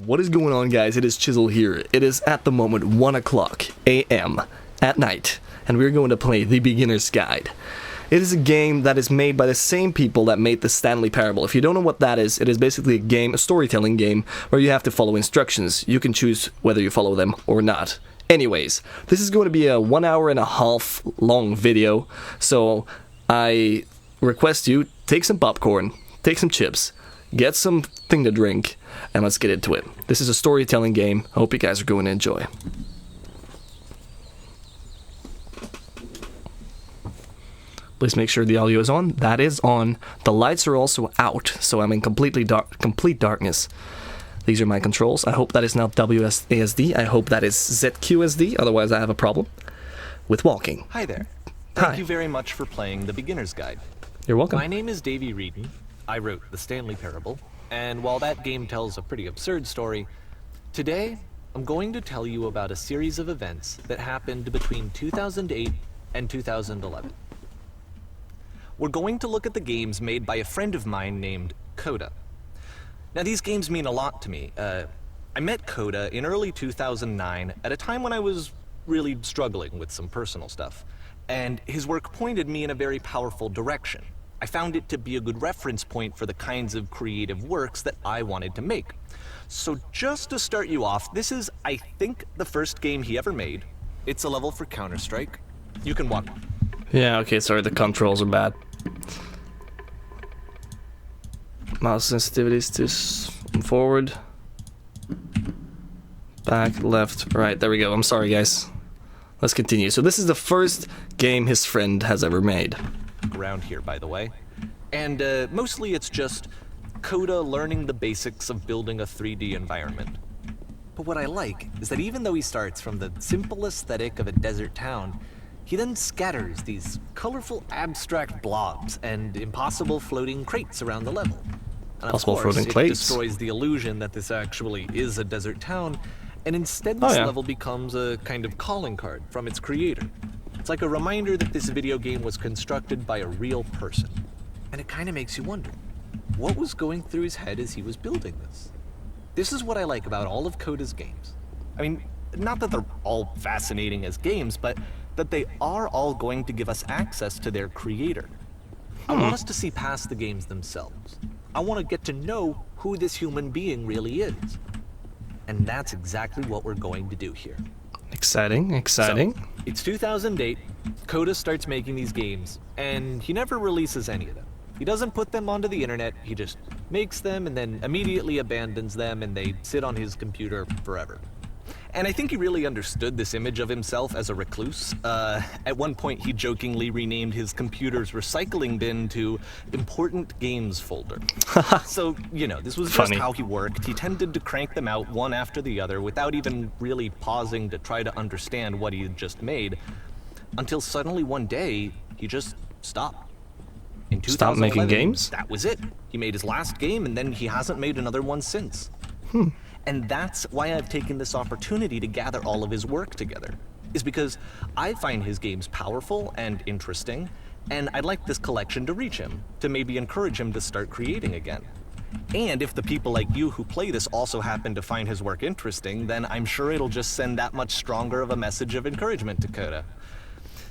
What is going on, guys? It is xChizle here. It is at the moment 1 o'clock a.m. at night, and we're going to play The Beginner's Guide. It is a game that is made by the same people that made the Stanley Parable. If you don't know what that is, it is basically a game, a storytelling game, where you have to follow instructions. You can choose whether you follow them or not. Anyways, this is going to be a 1 hour and a half long video, so I request you take some popcorn, take some chips, get something to drink, and let's get into it. This is a storytelling game. I hope you guys are going to enjoy. Please make sure the audio is on. That is on. The lights are also out, so I'm in complete darkness. These are my controls. I hope that is not WASD. I hope that is ZQSD. Otherwise, I have a problem with walking. Hi there. Thank you very much for playing The Beginner's Guide. You're welcome. My name is Davey Reedon. I wrote The Stanley Parable, and while that game tells a pretty absurd story, today I'm going to tell you about a series of events that happened between 2008 and 2011. We're going to look at the games made by a friend of mine named Coda. Now, these games mean a lot to me. I met Coda in early 2009 at a time when I was really struggling with some personal stuff, and his work pointed me in a very powerful direction. I found it to be a good reference point for the kinds of creative works that I wanted to make. So just to start you off, this is, I think, the first game he ever made. It's a level for Counter-Strike. You can walk. Yeah, okay, sorry, the controls are bad. Mouse sensitivities to forward, back, left, right. There we go. I'm sorry, guys. Let's continue. So this is the first game his friend has ever made. Around here, by the way. And mostly it's just Coda learning the basics of building a 3D environment. But what I like is that even though he starts from the simple aesthetic of a desert town, he then scatters these colorful abstract blobs and impossible floating crates around the level. And of course, it destroys the illusion that this actually is a desert town, and instead this level becomes a kind of calling card from its creator. It's like a reminder that this video game was constructed by a real person. And it kind of makes you wonder, what was going through his head as he was building this? This is what I like about all of Coda's games. I mean, not that they're all fascinating as games, but that they are all going to give us access to their creator. I want us to see past the games themselves. I want to get to know who this human being really is. And that's exactly what we're going to do here. Exciting, exciting. So, it's 2008, Coda starts making these games, and he never releases any of them. He doesn't put them onto the internet, he just makes them and then immediately abandons them, and they sit on his computer forever. And I think he really understood this image of himself as a recluse. At one point, he jokingly renamed his computer's recycling bin to Important Games Folder. So, you know, this was just how he worked. He tended to crank them out one after the other without even really pausing to try to understand what he had just made, until suddenly one day, he just stopped. In 2011, Stop making games? That was it. He made his last game, and then he hasn't made another one since. And that's why I've taken this opportunity to gather all of his work together, is because I find his games powerful and interesting, and I'd like this collection to reach him, to maybe encourage him to start creating again. And if the people like you who play this also happen to find his work interesting, then I'm sure it'll just send that much stronger of a message of encouragement to Coda.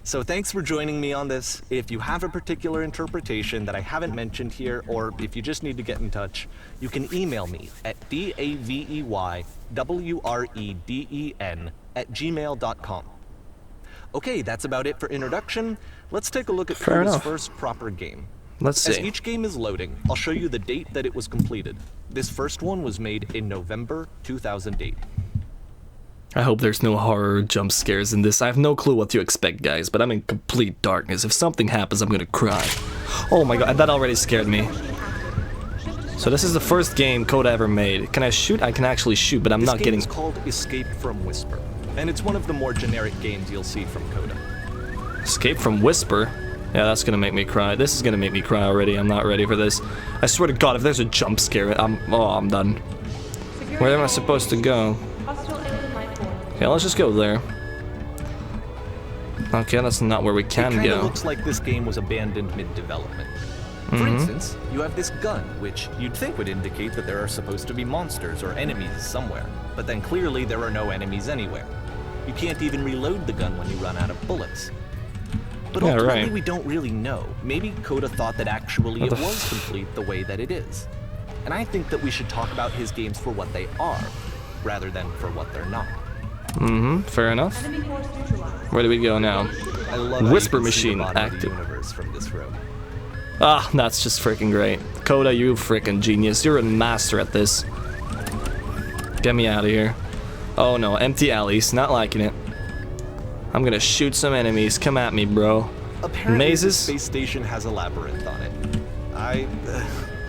So thanks for joining me on this. If you have a particular interpretation that I haven't mentioned here, or if you just need to get in touch, you can email me at daveyWreden@gmail.com. Okay, that's about it for introduction. Let's take a look at Coda's first proper game. Let's see. As each game is loading, I'll show you the date that it was completed. This first one was made in November 2008. I hope there's no horror jump scares in this. I have no clue what to expect, guys, but I'm in complete darkness. If something happens, I'm gonna cry. Oh my god, that already scared me. So this is the first game Coda ever made. Can I shoot? I can actually shoot, but I'm not getting... This game is called Escape from Whisper, and it's one of the more generic games you'll see from Coda. Escape from Whisper? Yeah, that's gonna make me cry. This is gonna make me cry already. I'm not ready for this. I swear to god, if there's a jump scare, I'm done. Where am I supposed to go? Okay, let's just go there. Okay, that's not where we can go. It looks like this game was abandoned mid-development. For instance, you have this gun, which you'd think would indicate that there are supposed to be monsters or enemies somewhere, but then clearly there are no enemies anywhere. You can't even reload the gun when you run out of bullets. But ultimately, we don't really know. Maybe Coda thought that actually it was complete the way that it is. And I think that we should talk about his games for what they are, rather than for what they're not. Fair enough. Where do we go now? I love Whisper machine active. Universe from this room. Ah, that's just freaking great. Coda, you freaking genius. You're a master at this. Get me out of here. Oh no, empty alleys. Not liking it. I'm gonna shoot some enemies. Come at me, bro. Apparently, Mazes? the space station has a labyrinth on it.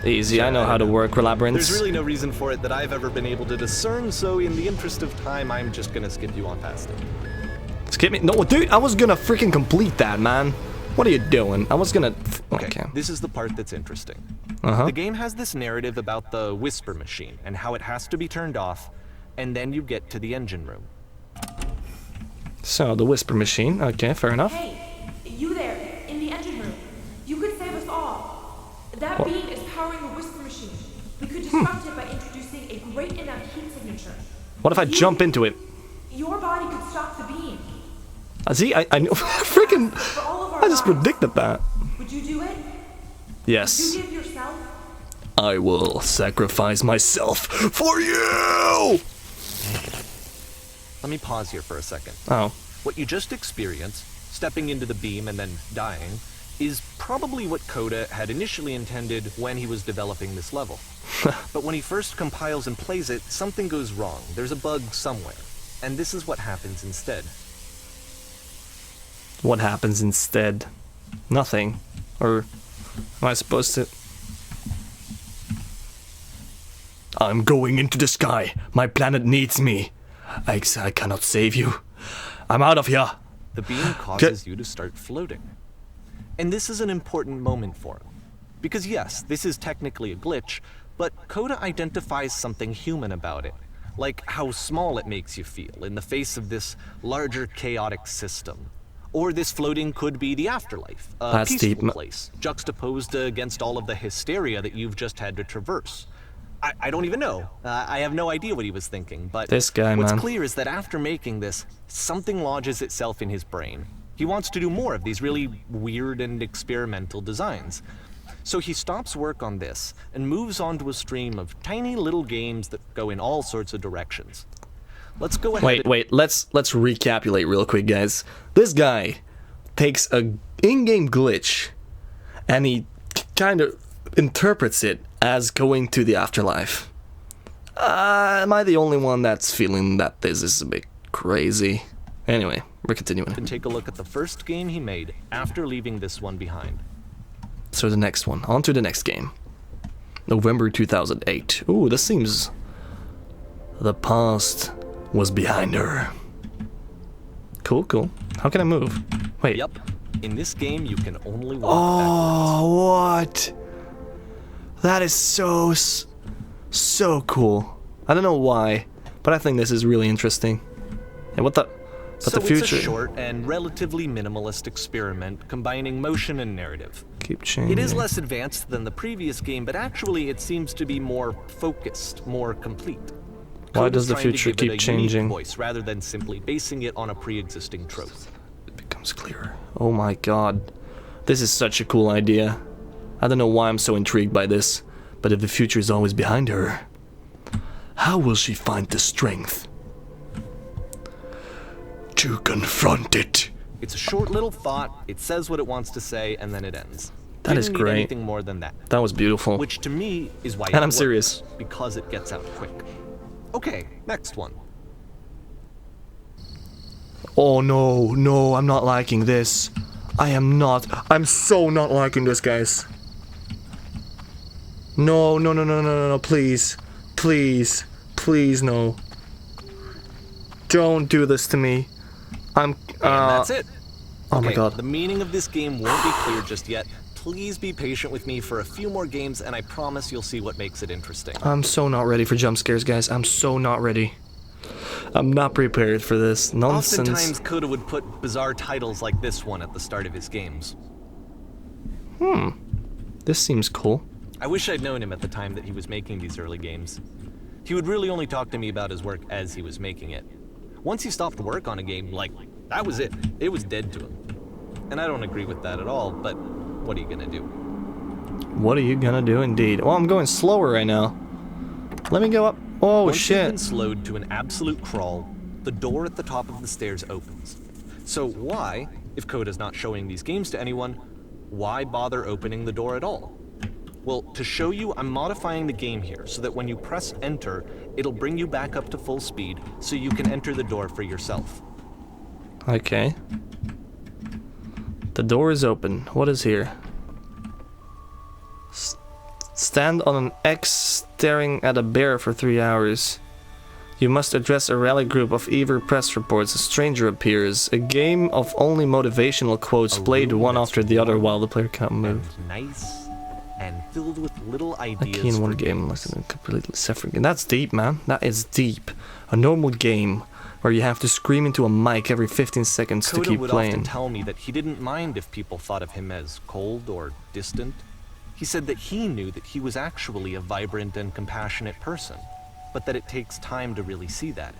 Easy, I know how to work with labyrinths. There's really no reason for it that I've ever been able to discern, so in the interest of time, I'm just gonna skip you on past it. Skip me? No, dude, I was gonna freaking complete that, man. What are you doing? I was gonna... Okay, this is the part that's interesting. The game has this narrative about the whisper machine and how it has to be turned off, and then you get to the engine room. So, the whisper machine. Okay, fair enough. Hey, you there, in the engine room. You could save us all. That beam is powering the whisper machine. We could disrupt it by introducing a great enough heat signature. What if I jump into it? Your body could stop the beam. See, I know. Freaking... For all of our I just lives. predicted that. Would you do it? Yes. Would you give yourself? I will sacrifice myself for you! Let me pause here for a second. Oh. What you just experienced, stepping into the beam and then dying, is probably what Coda had initially intended when he was developing this level. But when he first compiles and plays it, something goes wrong. There's a bug somewhere. And this is what happens instead. What happens instead? Nothing. Or am I supposed to... I'm going into the sky. My planet needs me. I cannot save you. I'm out of here. The beam causes you to start floating. And this is an important moment for him. Because yes, this is technically a glitch, but Coda identifies something human about it. Like how small it makes you feel in the face of this larger chaotic system. Or this floating could be the afterlife, a peaceful place, juxtaposed against all of the hysteria that you've just had to traverse. I don't even know. I have no idea what he was thinking, but this guy, what's clear is that after making this, something lodges itself in his brain. He wants to do more of these really weird and experimental designs. So he stops work on this and moves on to a stream of tiny little games that go in all sorts of directions. Let's go ahead. Wait. Let's recapitulate real quick, guys. This guy takes a in-game glitch and he kind of interprets it as going to the afterlife. Am I the only one that's feeling that this is a bit crazy? Anyway, we're continuing. And take a look at the first game he made after leaving this one behind. So the next one. On to the next game. November 2008. Ooh, this seems... The past was behind her. Cool. How can I move? Wait. Yep. In this game, you can only walk backwards. What? That is so cool. I don't know why, but I think this is really interesting. And what the... But so the future... it's a short and relatively minimalist experiment combining motion and narrative. Keep changing. It is less advanced than the previous game, but actually it seems to be more focused, more complete. Why does the future keep changing? Voice rather than simply basing it on a pre-existing trope. It becomes clearer. Oh my god. This is such a cool idea. I don't know why I'm so intrigued by this, but if the future is always behind her, how will she find the strength to confront it? It's a short little thought, it says what it wants to say, and then it ends. That is great. Anything more than that. That was beautiful. Which to me is why and I'm serious. Because it gets out quick. Okay, next one. Oh no, I'm not liking this. I'm so not liking this, guys. No, please, no. Don't do this to me. And that's it. Oh my god. The meaning of this game won't be clear just yet. Please be patient with me for a few more games, and I promise you'll see what makes it interesting. I'm so not ready for jump scares, guys. I'm so not ready. I'm not prepared for this nonsense. Oftentimes, Coda would put bizarre titles like this one at the start of his games. This seems cool. I wish I'd known him at the time that he was making these early games. He would really only talk to me about his work as he was making it. Once he stopped work on a game, like, that was it. It was dead to him. And I don't agree with that at all, but what are you gonna do? What are you gonna do indeed? Well, I'm going slower right now. Let me go up. Oh, Once you've shit. been slowed to an absolute crawl, the door at the top of the stairs opens. So why, if Coda's not showing these games to anyone, why bother opening the door at all? Well, to show you, I'm modifying the game here so that when you press enter, it'll bring you back up to full speed so you can enter the door for yourself. Okay. The door is open. What is here? Stand on an X staring at a bear for 3 hours. You must address a rally group of eager press reports. A stranger appears. A game of only motivational quotes played one after the other while the player can't move. Nice and filled with little ideas. A key in one game, like a completely separate game. That's deep, man. That is deep. A normal game where you have to scream into a mic every 15 seconds to Coda keep would playing. often tell me that he didn't mind if people thought of him as cold or distant. He said that he knew that he was actually a vibrant and compassionate person, but that it takes time to really see that.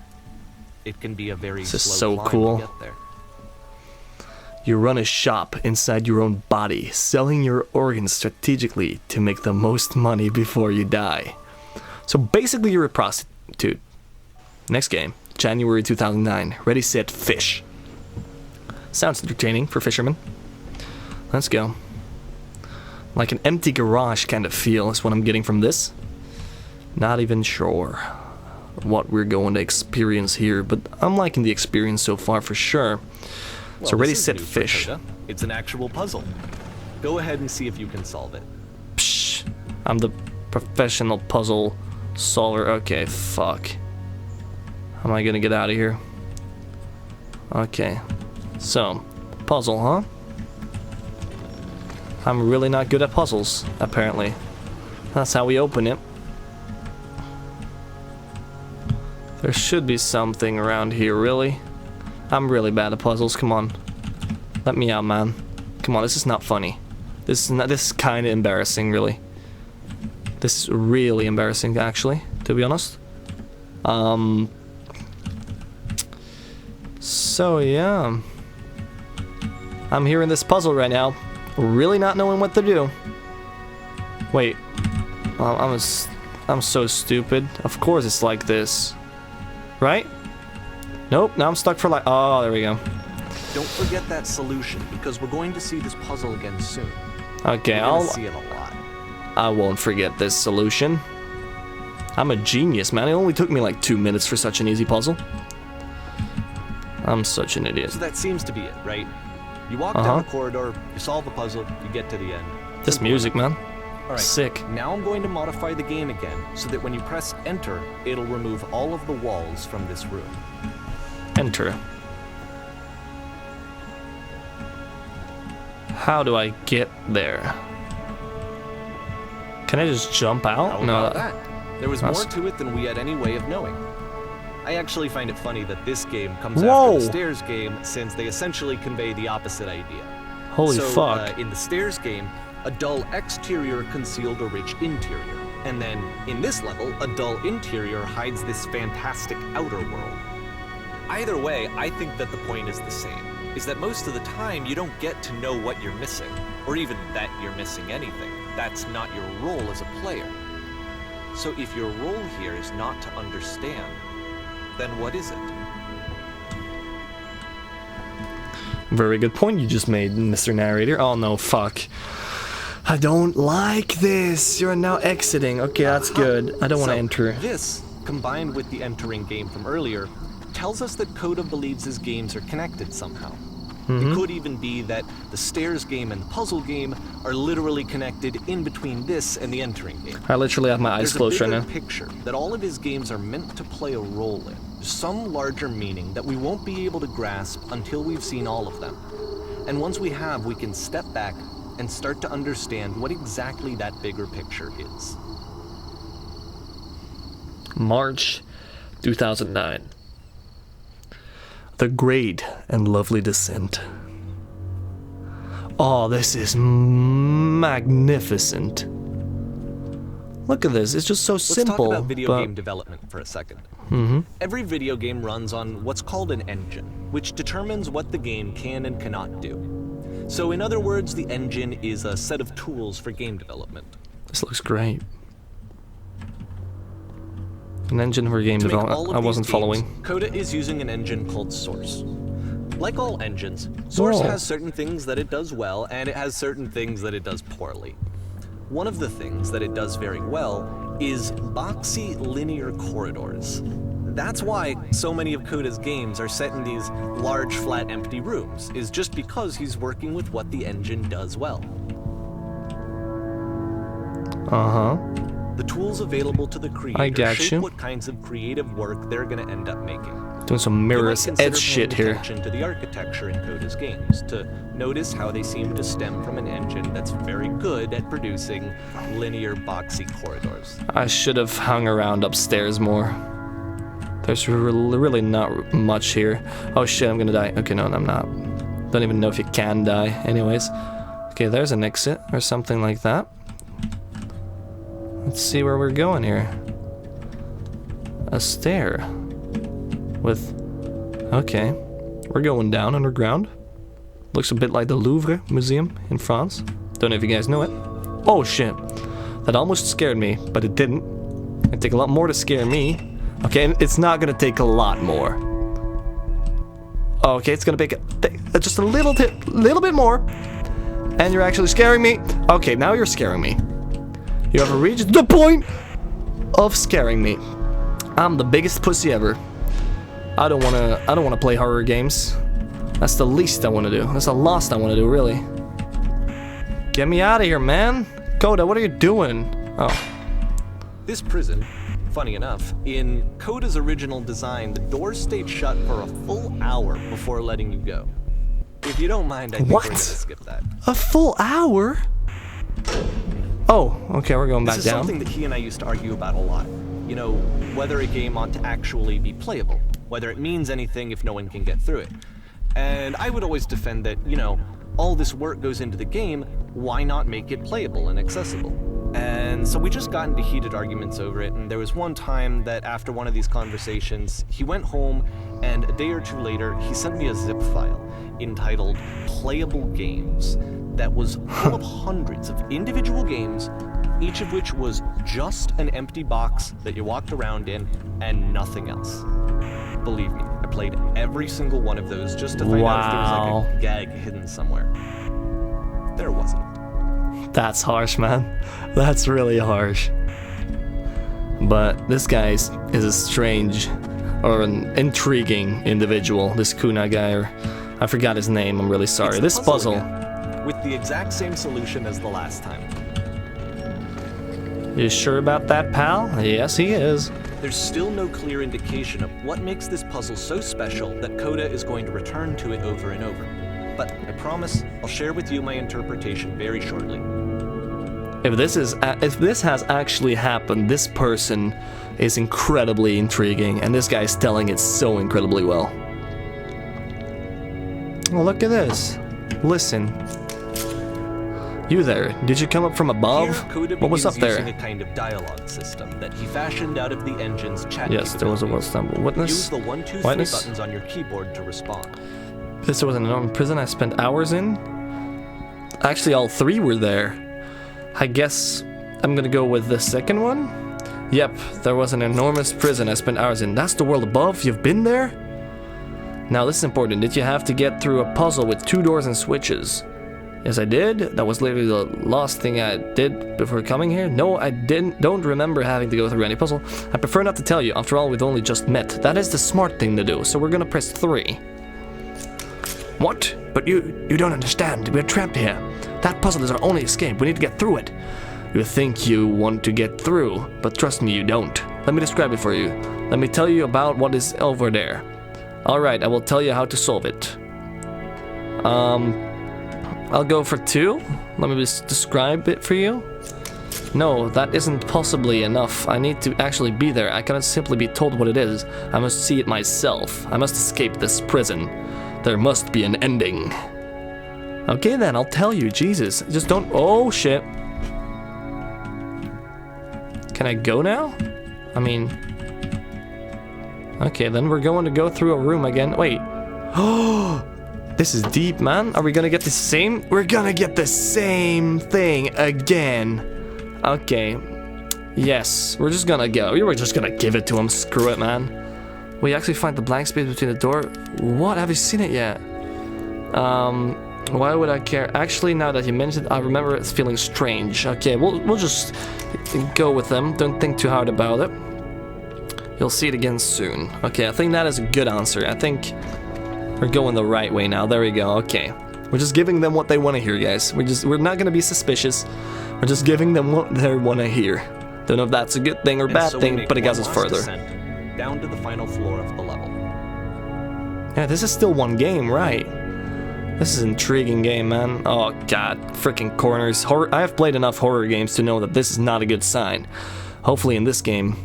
It can be a very This is slow so climb cool. to get there. You run a shop inside your own body, selling your organs strategically to make the most money before you die. So basically you're a prostitute. Next game, January 2009. Ready, set, fish. Sounds entertaining for fishermen. Let's go. Like an empty garage kind of feel is what I'm getting from this. Not even sure what we're going to experience here, but I'm liking the experience so far for sure. So Well, ready, this is set, new for fish. Coda. It's an actual puzzle. Go ahead and see if you can solve it. Psh, I'm the professional puzzle solver. Okay, fuck. How am I gonna get out of here? Okay. So, puzzle, huh? I'm really not good at puzzles, apparently. That's how we open it. There should be something around here, really. I'm really bad at puzzles, come on. Let me out, man. Come on, this is not funny. This is kinda embarrassing, really. This is really embarrassing, actually, to be honest. So yeah. I'm here in this puzzle right now, really not knowing what to do. Wait. I'm so stupid. Of course it's like this. Right? Nope, now I'm stuck for like... Oh, there we go. Don't forget that solution, because we're going to see this puzzle again soon. Okay, We're gonna see it a lot. I won't forget this solution. I'm a genius, man. It only took me like 2 minutes for such an easy puzzle. I'm such an idiot. So that seems to be it, right? You walk down the corridor, you solve the puzzle, you get to the end. This music, man. All right. Sick. Now I'm going to modify the game again, so that when you press enter, it'll remove all of the walls from this room. Enter. How do I get there? Can I just jump out? How about that? There was more that's- to it than we had any way of knowing. I actually find it funny that this game comes Whoa! after the stairs game, since they essentially convey the opposite idea. Holy so, fuck. In the stairs game, a dull exterior concealed a rich interior. And then, in this level, a dull interior hides this fantastic outer world. Either way, I think that the point is the same, is that most of the time you don't get to know what you're missing, or even that you're missing anything. That's not your role as a player. So if your role here is not to understand, then what is it? Very good point you just made, Mr. Narrator. Oh no, fuck. I don't like this. You're now exiting. Okay, that's good. I don't want to enter. This, combined with the entering game from earlier, tells us that Coda believes his games are connected somehow. It could even be that the stairs game and the puzzle game are literally connected in between this and the entering game. I literally have my eyes There's closed a right bigger now. picture that all of his games are meant to play a role in. Some larger meaning that we won't be able to grasp until we've seen all of them. And once we have, we can step back and start to understand what exactly that bigger picture is. March 2009. The great and lovely descent. Oh, this is magnificent. Look at this, it's just so simple. Let's talk about video game development for a second. Every video game runs on what's called an engine, which determines what the game can and cannot do. So in other words, the engine is a set of tools for game development. This looks great. An engine for game development. I wasn't following. Coda is using an engine called Source. Like all engines, Source has certain things that it does well, and it has certain things that it does poorly. One of the things that it does very well is boxy linear corridors. That's why so many of Coda's games are set in these large, flat, empty rooms, is just because he's working with what the engine does well. The tools available to the creator shape what kinds of creative work they're going to end up making. Doing some mirrorless edge shit here. Attention to the architecture in Coda's games to notice how they seem to stem from an engine that's very good at producing linear, boxy corridors. I should have hung around upstairs more. There's really not much here. Oh shit, I'm gonna die. Okay, no, I'm not. Don't even know if you can die. Anyways. Okay, there's an exit or something like that. Let's see where we're going here. A stair. With... Okay. We're going down underground. Looks a bit like the Louvre Museum in France. Don't know if you guys know it. Oh shit. That almost scared me, but it didn't. It'd take a lot more to scare me. Okay, it's not gonna take a lot more. Okay, it's gonna take just a little bit more. And you're actually scaring me. Okay, now you're scaring me. You have reached the point of scaring me. I'm the biggest pussy ever. I don't wanna play horror games. That's the least I wanna do. That's the last I wanna do, really. Get me out of here, man. Coda, what are you doing? Oh. This prison, funny enough, in Coda's original design, the doors stayed shut for a full hour before letting you go. If you don't mind, I think we're gonna skip that. A full hour? Oh, okay, we're going back down. This is something that he and I used to argue about a lot. You know, whether a game ought to actually be playable, whether it means anything if no one can get through it. And I would always defend that, you know, all this work goes into the game, why not make it playable and accessible? And so we just got into heated arguments over it, and there was one time that after one of these conversations, he went home, and a day or two later, he sent me a zip file entitled Playable Games that was full of hundreds of individual games, each of which was just an empty box that you walked around in and nothing else. Believe me, I played every single one of those just to find out if there was like a gag hidden somewhere. There wasn't. That's harsh, man. That's really harsh. But this guy is a strange or an intriguing individual. This Kuna guy, or I forgot his name. I'm really sorry. This puzzle with the exact same solution as the last time. You sure about that, pal? Yes, he is. There's still no clear indication of what makes this puzzle so special that Coda is going to return to it over and over. But I promise I'll share with you my interpretation very shortly. If this has actually happened, this person is incredibly intriguing, and this guy is telling it so incredibly well. Oh, look at this. Listen. You there, did you come up from above? Here, what was up there? Using a kind of dialogue system that he fashioned out of the engine's chat. Yes, there was a witness. Use the 1, 2, 3 buttons on your keyboard to respond. This was an enormous prison I spent hours in. Actually, all three were there. I guess I'm gonna go with the second one. Yep, there was an enormous prison I spent hours in. That's the world above? You've been there? Now this is important. Did you have to get through a puzzle with 2 doors and switches? Yes, I did. That was literally the last thing I did before coming here. No, I don't remember having to go through any puzzle. I prefer not to tell you. After all, we've only just met. That is the smart thing to do. So we're gonna press 3. What? But you don't understand. We're trapped here. That puzzle is our only escape. We need to get through it. You think you want to get through, but trust me, you don't. Let me describe it for you. Let me tell you about what is over there. Alright, I will tell you how to solve it. I'll go for 2. Let me just describe it for you. No, that isn't possibly enough. I need to actually be there. I cannot simply be told what it is. I must see it myself. I must escape this prison. There must be an ending. Okay then, I'll tell you. Jesus, just don't. Oh shit. Can I go now? I mean. Okay, then we're going to go through a room again. Wait. Oh, this is deep, man. Are we gonna get the same? We're gonna get the same thing again. Okay. Yes, we're just gonna go. We were just gonna give it to him. Screw it, man. We actually find the blank space between the door. What? Have you seen it yet? Why would I care? Actually, now that you mentioned it, I remember it's feeling strange. Okay, we'll just go with them. Don't think too hard about it. You'll see it again soon. Okay, I think that is a good answer. I think we're going the right way now. There we go. Okay, we're just giving them what they want to hear, guys. We're not gonna be suspicious. We're just giving them what they want to hear. Don't know if that's a good thing or bad thing, but it gets us further. Down to the final floor of the level. Yeah, this is still one game, right? This is an intriguing game, man. Oh god, freaking corners. I have played enough horror games to know that this is not a good sign. Hopefully in this game,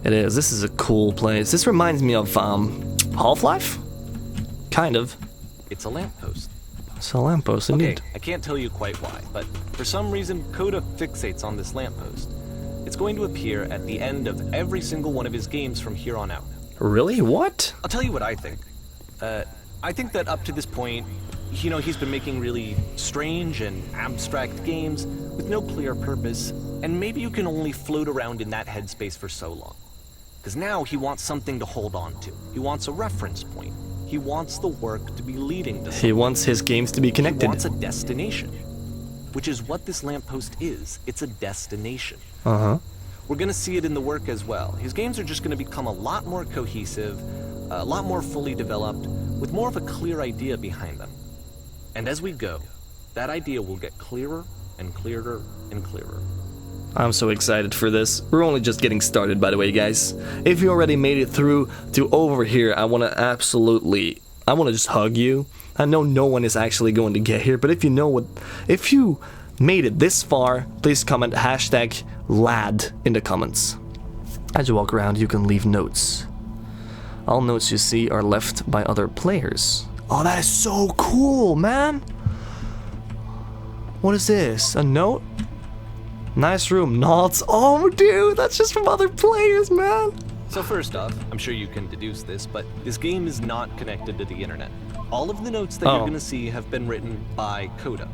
it is. This is a cool place. This reminds me of Half-Life? Kind of. It's a lamppost. It's a lamppost, indeed. Okay, I can't tell you quite why, but for some reason, Coda fixates on this lamppost. It's going to appear at the end of every single one of his games from here on out. Really? What? I'll tell you what I think. I think that up to this point, you know, he's been making really strange and abstract games with no clear purpose, and maybe you can only float around in that headspace for so long. Because now he wants something to hold on to. He wants a reference point. He wants the work to be leading to something. He wants his games to be connected. He wants a destination, which is what this lamppost is. It's a destination. Uh-huh. We're going to see it in the work as well. His games are just going to become a lot more cohesive, a lot more fully developed, with more of a clear idea behind them. And as we go, that idea will get clearer and clearer and clearer. I'm so excited for this. We're only just getting started, by the way, guys. If you already made it through to over here, I want to just hug you. I know no one is actually going to get here, but if you made it this far, please comment #lad in the comments. As you walk around, you can leave notes. All notes you see are left by other players. Oh, that is so cool, man! What is this? A note? Nice room. Nods. Oh, dude, that's just from other players, man! So first off, I'm sure you can deduce this, but this game is not connected to the internet. All of the notes that you're going to see have been written by Coda.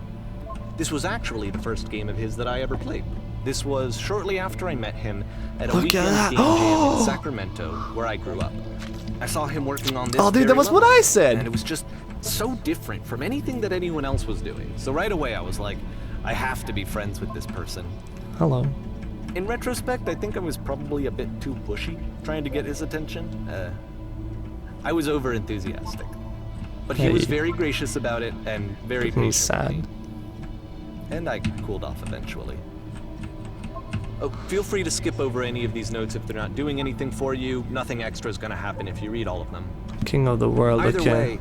This was actually the first game of his that I ever played. This was shortly after I met him at a weekend game jam in Sacramento, where I grew up. I saw him working on this. Oh, dude, that was what I said. And it was just so different from anything that anyone else was doing. So right away, I was like, I have to be friends with this person. Hello. In retrospect, I think I was probably a bit too pushy, trying to get his attention. I was over-enthusiastic. But he was very gracious about it and very patient. Sad. And I cooled off eventually. Oh, feel free to skip over any of these notes if they're not doing anything for you. Nothing extra is going to happen if you read all of them. King of the world, Either way,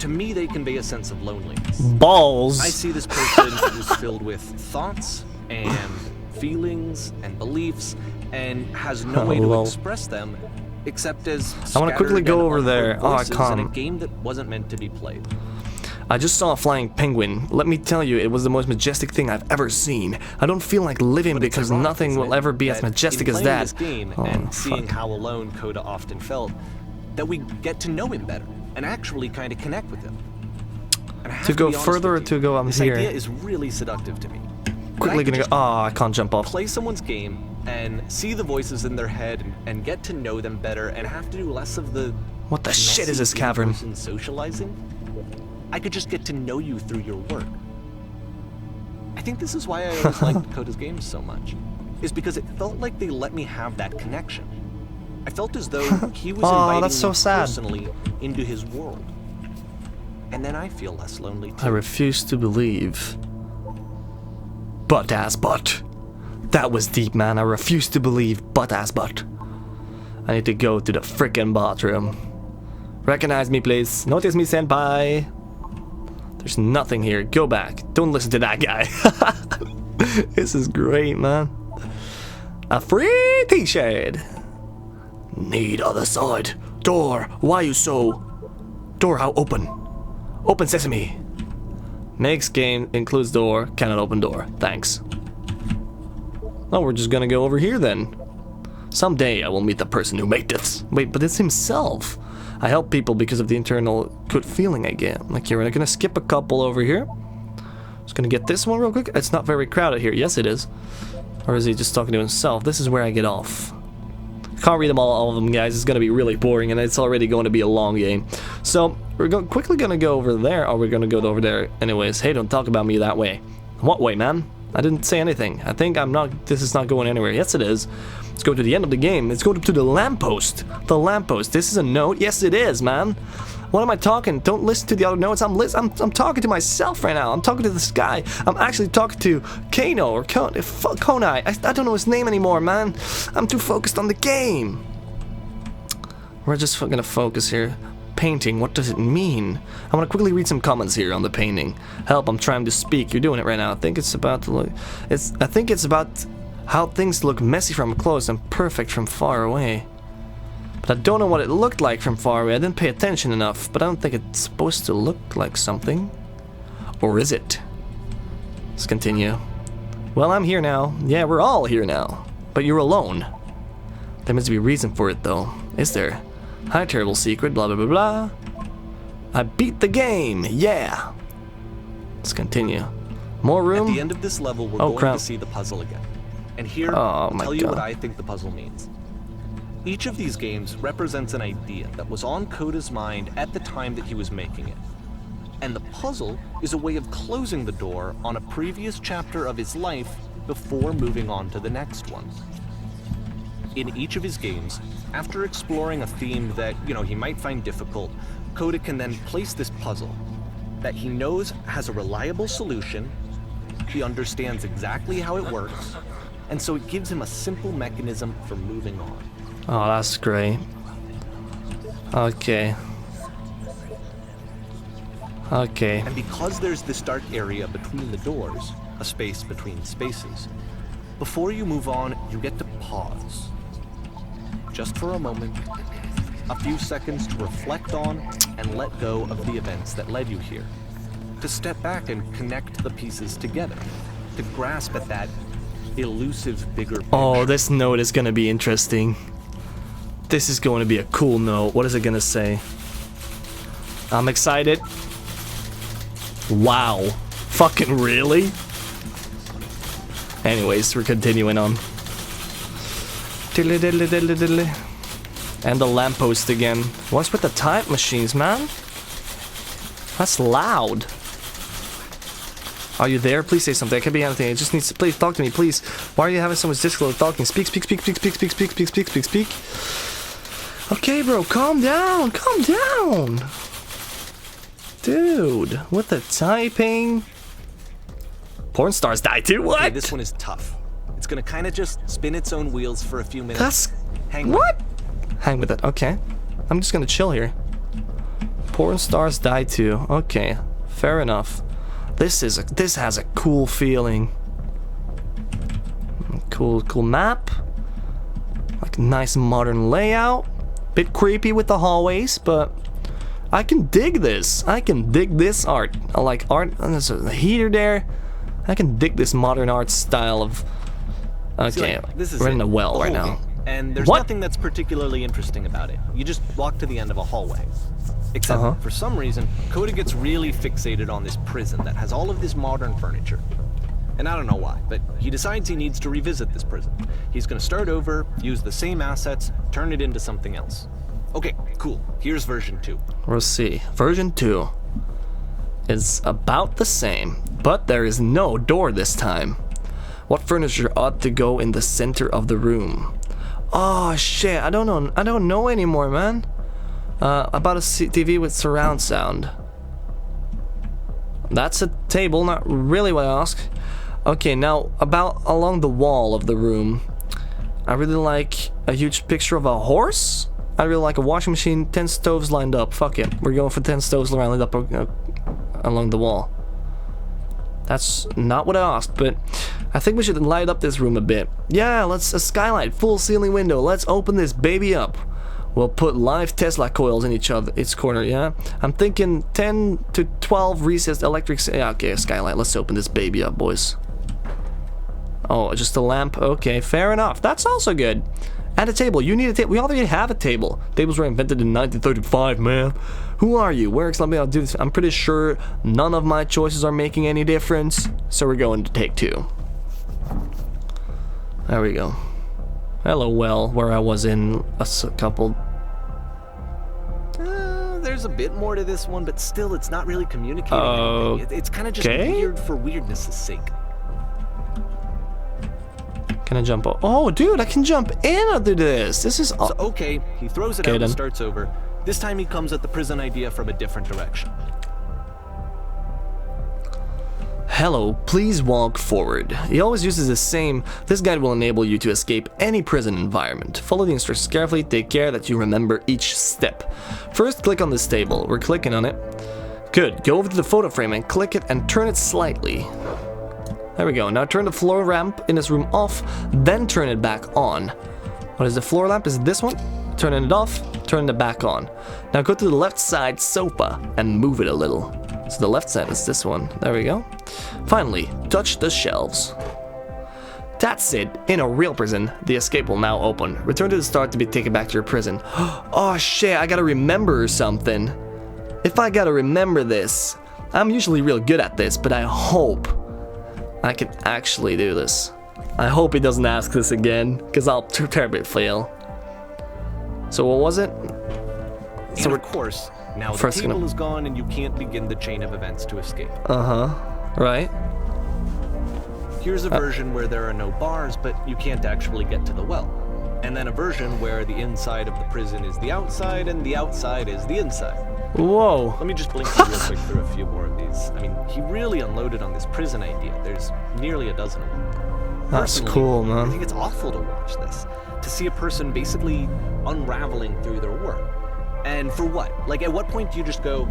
to me they convey a sense of loneliness. Balls! I see this person who's filled with thoughts and feelings and beliefs and has no way to express them except as I want to quickly go over there. Oh, I can't. In a game that wasn't meant to be played. I just saw a flying penguin. Let me tell you, it was the most majestic thing I've ever seen. I don't feel like living because nothing will ever be as majestic as that. This game and seeing how alone Coda often felt, that we get to know him better and actually kind of connect with him. To go further or to go this here? This idea is really seductive to me. Quickly gonna go. Oh, I can't jump off. Play someone's game and see the voices in their head and get to know them better and have to do less of the. What the shit is this cavern? Socializing. I could just get to know you through your work. I think this is why I always liked Coda's games so much, is because it felt like they let me have that connection. I felt as though he was inviting me personally into his world. And then I feel less lonely too. I refuse to believe. Butt ass butt. That was deep, man. I refuse to believe butt ass butt. I need to go to the frickin' bathroom. Recognize me, please. Notice me, senpai. There's nothing here. Go back. Don't listen to that guy. This is great, man. A free t-shirt. Need other side. Door. Why you so? Door how open? Open sesame. Makes game, includes door, cannot open door. Thanks. Oh, we're just gonna go over here then. Someday I will meet the person who made this. Wait, but it's himself. I help people because of the internal good feeling I get. Like, here, we're gonna skip a couple over here. Just gonna get this one real quick. It's not very crowded here. Yes, it is. Or is he just talking to himself? This is where I get off. Can't read them all of them, guys. It's gonna be really boring, and it's already going to be a long game. So we're quickly gonna go over there, or we're gonna go over there anyways. Hey, don't talk about me that way. What way, man? I didn't say anything. I think I'm not. This is not going anywhere. Yes, it is. Let's go to the end of the game. Let's go to the lamppost. The lamppost. This is a note. Yes, it is, man. What am I talking? Don't listen to the other notes. I'm talking to myself right now. I'm talking to this guy. I'm actually talking to Kano or Konai. I don't know his name anymore, man. I'm too focused on the game. We're just gonna focus here. Painting. What does it mean? I want to quickly read some comments here on the painting. Help! I'm trying to speak. You're doing it right now. I think it's about to look. I think it's about how things look messy from close and perfect from far away. But I don't know what it looked like from far away. I didn't pay attention enough, but I don't think it's supposed to look like something. Or is it? Let's continue. Well, I'm here now. Yeah, we're all here now. But you're alone. There must be a reason for it, though. Is there? Hi, terrible secret, blah, blah, blah, blah. I beat the game. Yeah. Let's continue. More room? At the end of this level, we're going to see the puzzle again. And here, I'll tell you what I think the puzzle means. Each of these games represents an idea that was on Koda's mind at the time that he was making it. And the puzzle is a way of closing the door on a previous chapter of his life before moving on to the next one. In each of his games, after exploring a theme that, he might find difficult, Koda can then place this puzzle that he knows has a reliable solution, he understands exactly how it works, and so it gives him a simple mechanism for moving on. Oh, that's great. Okay. And because there's this dark area between the doors, a space between spaces, before you move on, you get to pause. Just for a moment, a few seconds to reflect on and let go of the events that led you here. To step back and connect the pieces together. To grasp at that elusive bigger picture. Oh, this note is gonna be interesting. This is going to be a cool note. What is it gonna say? I'm excited. Wow. Fucking really? Anyways, we're continuing on. And the lamppost again. What's with the time machines, man? That's loud. Are you there? Please say something. It could be anything. It just needs to. Please talk to me, please. Why are you having so much difficulty talking? Speak. Okay, bro, calm down. Calm down. Dude, with the typing. Porn stars die too? What? Okay, this one is tough. It's gonna kind of just spin its own wheels for a few minutes. That's... Hang what? Hang with it. Okay. I'm just gonna chill here. Porn stars die too. Okay. Fair enough. This has a cool feeling. Cool map. Like nice modern layout. Bit creepy with the hallways, but I can dig this. I can dig this art. I like art. And there's a heater there. I can dig this modern art style of. Okay, we're in a well right now. And there's nothing that's particularly interesting about it. You just walk to the end of a hallway. Except, for some reason, Koda gets really fixated on this prison that has all of this modern furniture. And I don't know why, but he decides he needs to revisit this prison. He's gonna start over, use the same assets, turn it into something else. Okay, cool. Here's version 2. We'll see. Version 2 is about the same, but there is no door this time. What furniture ought to go in the center of the room? Oh shit, I don't know anymore, man. About a TV with surround sound. That's a table, not really what I asked. Okay, now about along the wall of the room. I really like a huge picture of a horse. I really like a washing machine, 10 stoves lined up. Fuck it, we're going for 10 stoves lined up along the wall. That's not what I asked, but I think we should light up this room a bit. Yeah, let's a skylight, full ceiling window. Let's open this baby up. We'll put live Tesla coils in its corner, yeah? I'm thinking 10 to 12 recessed electric... Yeah, okay, skylight. Let's open this baby up, boys. Oh, just a lamp? Okay, fair enough. That's also good. And a table. You need a table. We already have a table. Tables were invented in 1935, man. Who are you? Where exactly I'll do this? I'm pretty sure none of my choices are making any difference. So we're going to take 2. There we go. Hello, well, where I was in a couple... There's a bit more to this one, but still, it's not really communicating anything. It's kind of just weird for weirdness' sake. Can I jump? Oh, dude, I can jump in under this. This is... So, okay, he throws it out and starts over. This time he comes at the prison idea from a different direction. Hello, please walk forward. He always uses the same. This guide will enable you to escape any prison environment. Follow the instructions carefully, take care that you remember each step. First, click on this table. We're clicking on it. Good, go over to the photo frame and click it and turn it slightly. There we go. Now turn the floor lamp in this room off, then turn it back on. What is the floor lamp? Is it this one? Turning it off, turning it back on. Now go to the left side sofa and move it a little. So the left side is this one. There we go. Finally, touch the shelves. That's it. In a real prison, the escape will now open. Return to the start to be taken back to your prison. Oh shit, I gotta remember something. If I gotta remember this, I'm usually real good at this, but I hope I can actually do this. I hope he doesn't ask this again, because I'll terribly fail. So what was it? So of course, now the table is gone and you can't begin the chain of events to escape. Right. Here's a version where there are no bars, but you can't actually get to the well. And then a version where the inside of the prison is the outside and the outside is the inside. Whoa. Let me just blink you real quick through a few more of these. I mean, he really unloaded on this prison idea. There's nearly a dozen of them. That's cool, man. I think it's awful to watch this. To see a person basically unraveling through their work. And for what? Like, at what point do you just go,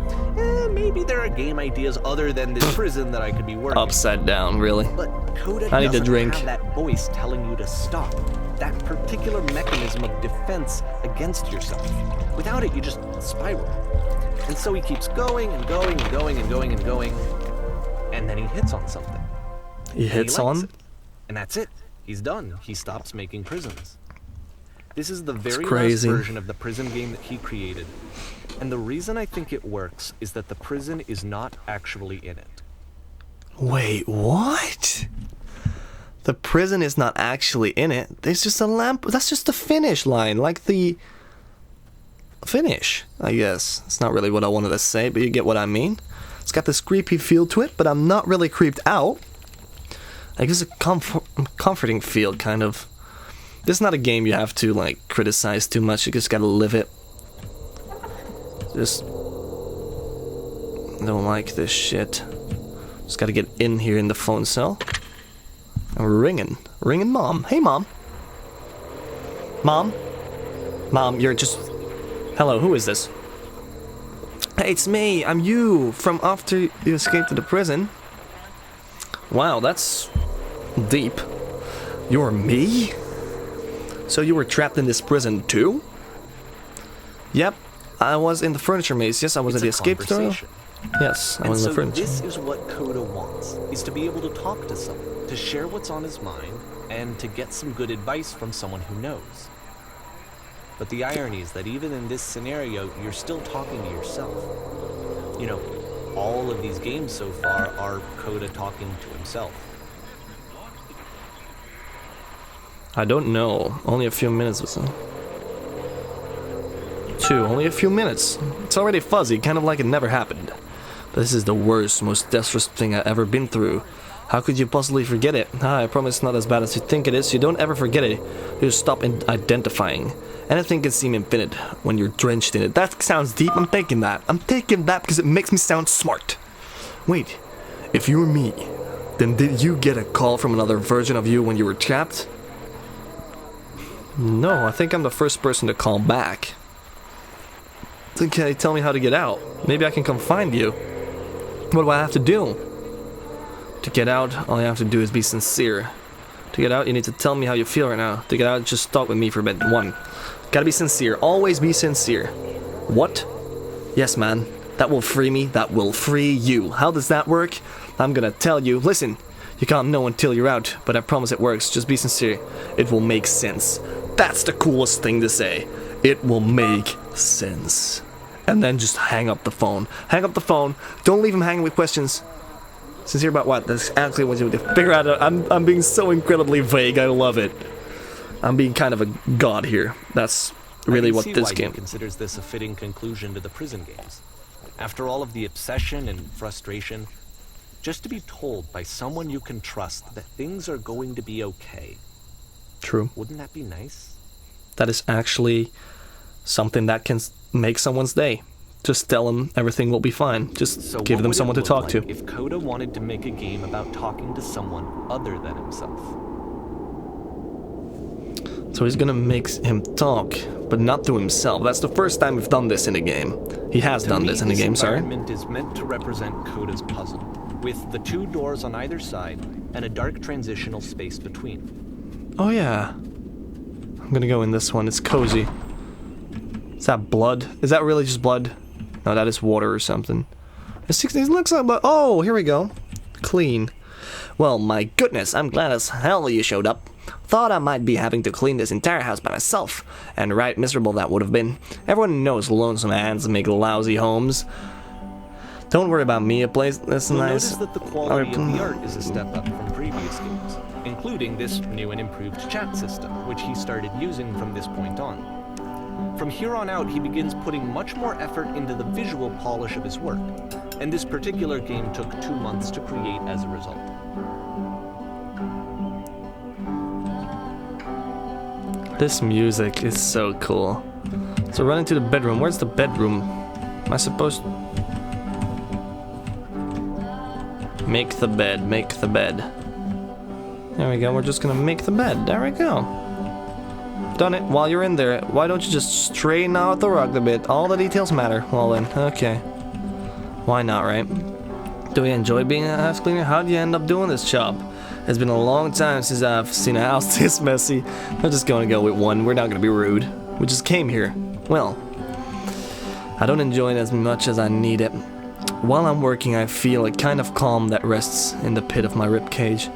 maybe there are game ideas other than this prison that I could be working? Upside down, really. But Coda I need to drink. Have that voice telling you to stop. That particular mechanism of defense against yourself. Without it, you just spiral. And so he keeps going and going and going and going and going. And then he hits on something. He hits on? And that's it. He's done. He stops making prisons. This is the very last version of the prison game that he created. And the reason I think it works is that the prison is not actually in it. Wait, what? The prison is not actually in it. There's just a lamp. That's just the finish line, like the finish, I guess. It's not really what I wanted to say, but you get what I mean. It's got this creepy feel to it, but I'm not really creeped out. I guess a comforting feel, kind of. This is not a game you have to, like, criticize too much. You just gotta live it. Just don't like this shit. Just gotta get in here in the phone cell. And we're ringing. Ringing Mom. Hey, Mom. Mom? Mom, you're just... Hello, who is this? Hey, it's me. I'm you from after you escaped to the prison. Wow, that's deep. You're me? So you were trapped in this prison too? Yep, I was in the furniture maze. Yes, I was at the escape door. Yes, I was in the furniture. This is what Coda wants, is to be able to talk to someone, to share what's on his mind, and to get some good advice from someone who knows. But the irony is that even in this scenario, you're still talking to yourself. You know, all of these games so far are Coda talking to himself. I don't know. Only a few minutes or so. Only a few minutes. It's already fuzzy, kind of like it never happened. But this is the worst, most desperate thing I've ever been through. How could you possibly forget it? I promise it's not as bad as you think it is. You don't ever forget it. You just stop identifying. Anything can seem infinite when you're drenched in it. That sounds deep. I'm taking that. I'm taking that because it makes me sound smart. Wait, if you were me, then did you get a call from another version of you when you were trapped? No, I think I'm the first person to call back. Can you tell me how to get out? Maybe I can come find you. What do I have to do? To get out, all you have to do is be sincere. To get out, you need to tell me how you feel right now. To get out, just talk with me for a bit. 1. Gotta be sincere. Always be sincere. What? Yes, man. That will free me. That will free you. How does that work? I'm gonna tell you. Listen, you can't know until you're out, but I promise it works. Just be sincere. It will make sense. That's the coolest thing to say. It will make sense. And then just hang up the phone. Hang up the phone. Don't leave him hanging with questions. Sincere about what? That's actually what you would figure out. I'm being so incredibly vague. I love it. I'm being kind of a god here. That's really what this game considers this a fitting conclusion to the prison games. After all of the obsession and frustration, just to be told by someone you can trust that things are going to be okay. True. Wouldn't that be nice? That is actually something that can make someone's day. Just tell them everything will be fine. Just give them someone to talk to. If Coda wanted to make a game about talking to someone other than himself. So he's gonna make him talk, but not to himself. That's the first time we've done this in a game. He has done this in a game, sorry. The environment is meant to represent Coda's puzzle, with the 2 doors on either side and a dark transitional space between. Oh yeah. I'm gonna go in this one. It's cozy. Is that blood? Is that really just blood? No, that is water or something. It looks like blood. Oh, here we go. Clean. Well, my goodness, I'm glad as hell you showed up. Thought I might be having to clean this entire house by myself, and right miserable that would have been. Everyone knows lonesome hands make lousy homes. Don't worry about me, a place that's nice. Notice that the quality of the art is a step up from previous games, including this new and improved chat system, which he started using from this point on. From here on out, he begins putting much more effort into the visual polish of his work, and this particular game took 2 months to create as a result. This music is so cool. So run into the bedroom. Where's the bedroom? Am I supposed... Make the bed, make the bed. There we go, we're just gonna make the bed. There we go. Done it. While you're in there, why don't you just straighten out the rug a bit? All the details matter. Well then, okay. Why not, right? Do you enjoy being a house cleaner? How'd you end up doing this job? It's been a long time since I've seen a house this messy. I'm just gonna go with one. We're not gonna be rude. We just came here. Well, I don't enjoy it as much as I need it. While I'm working, I feel a kind of calm that rests in the pit of my ribcage.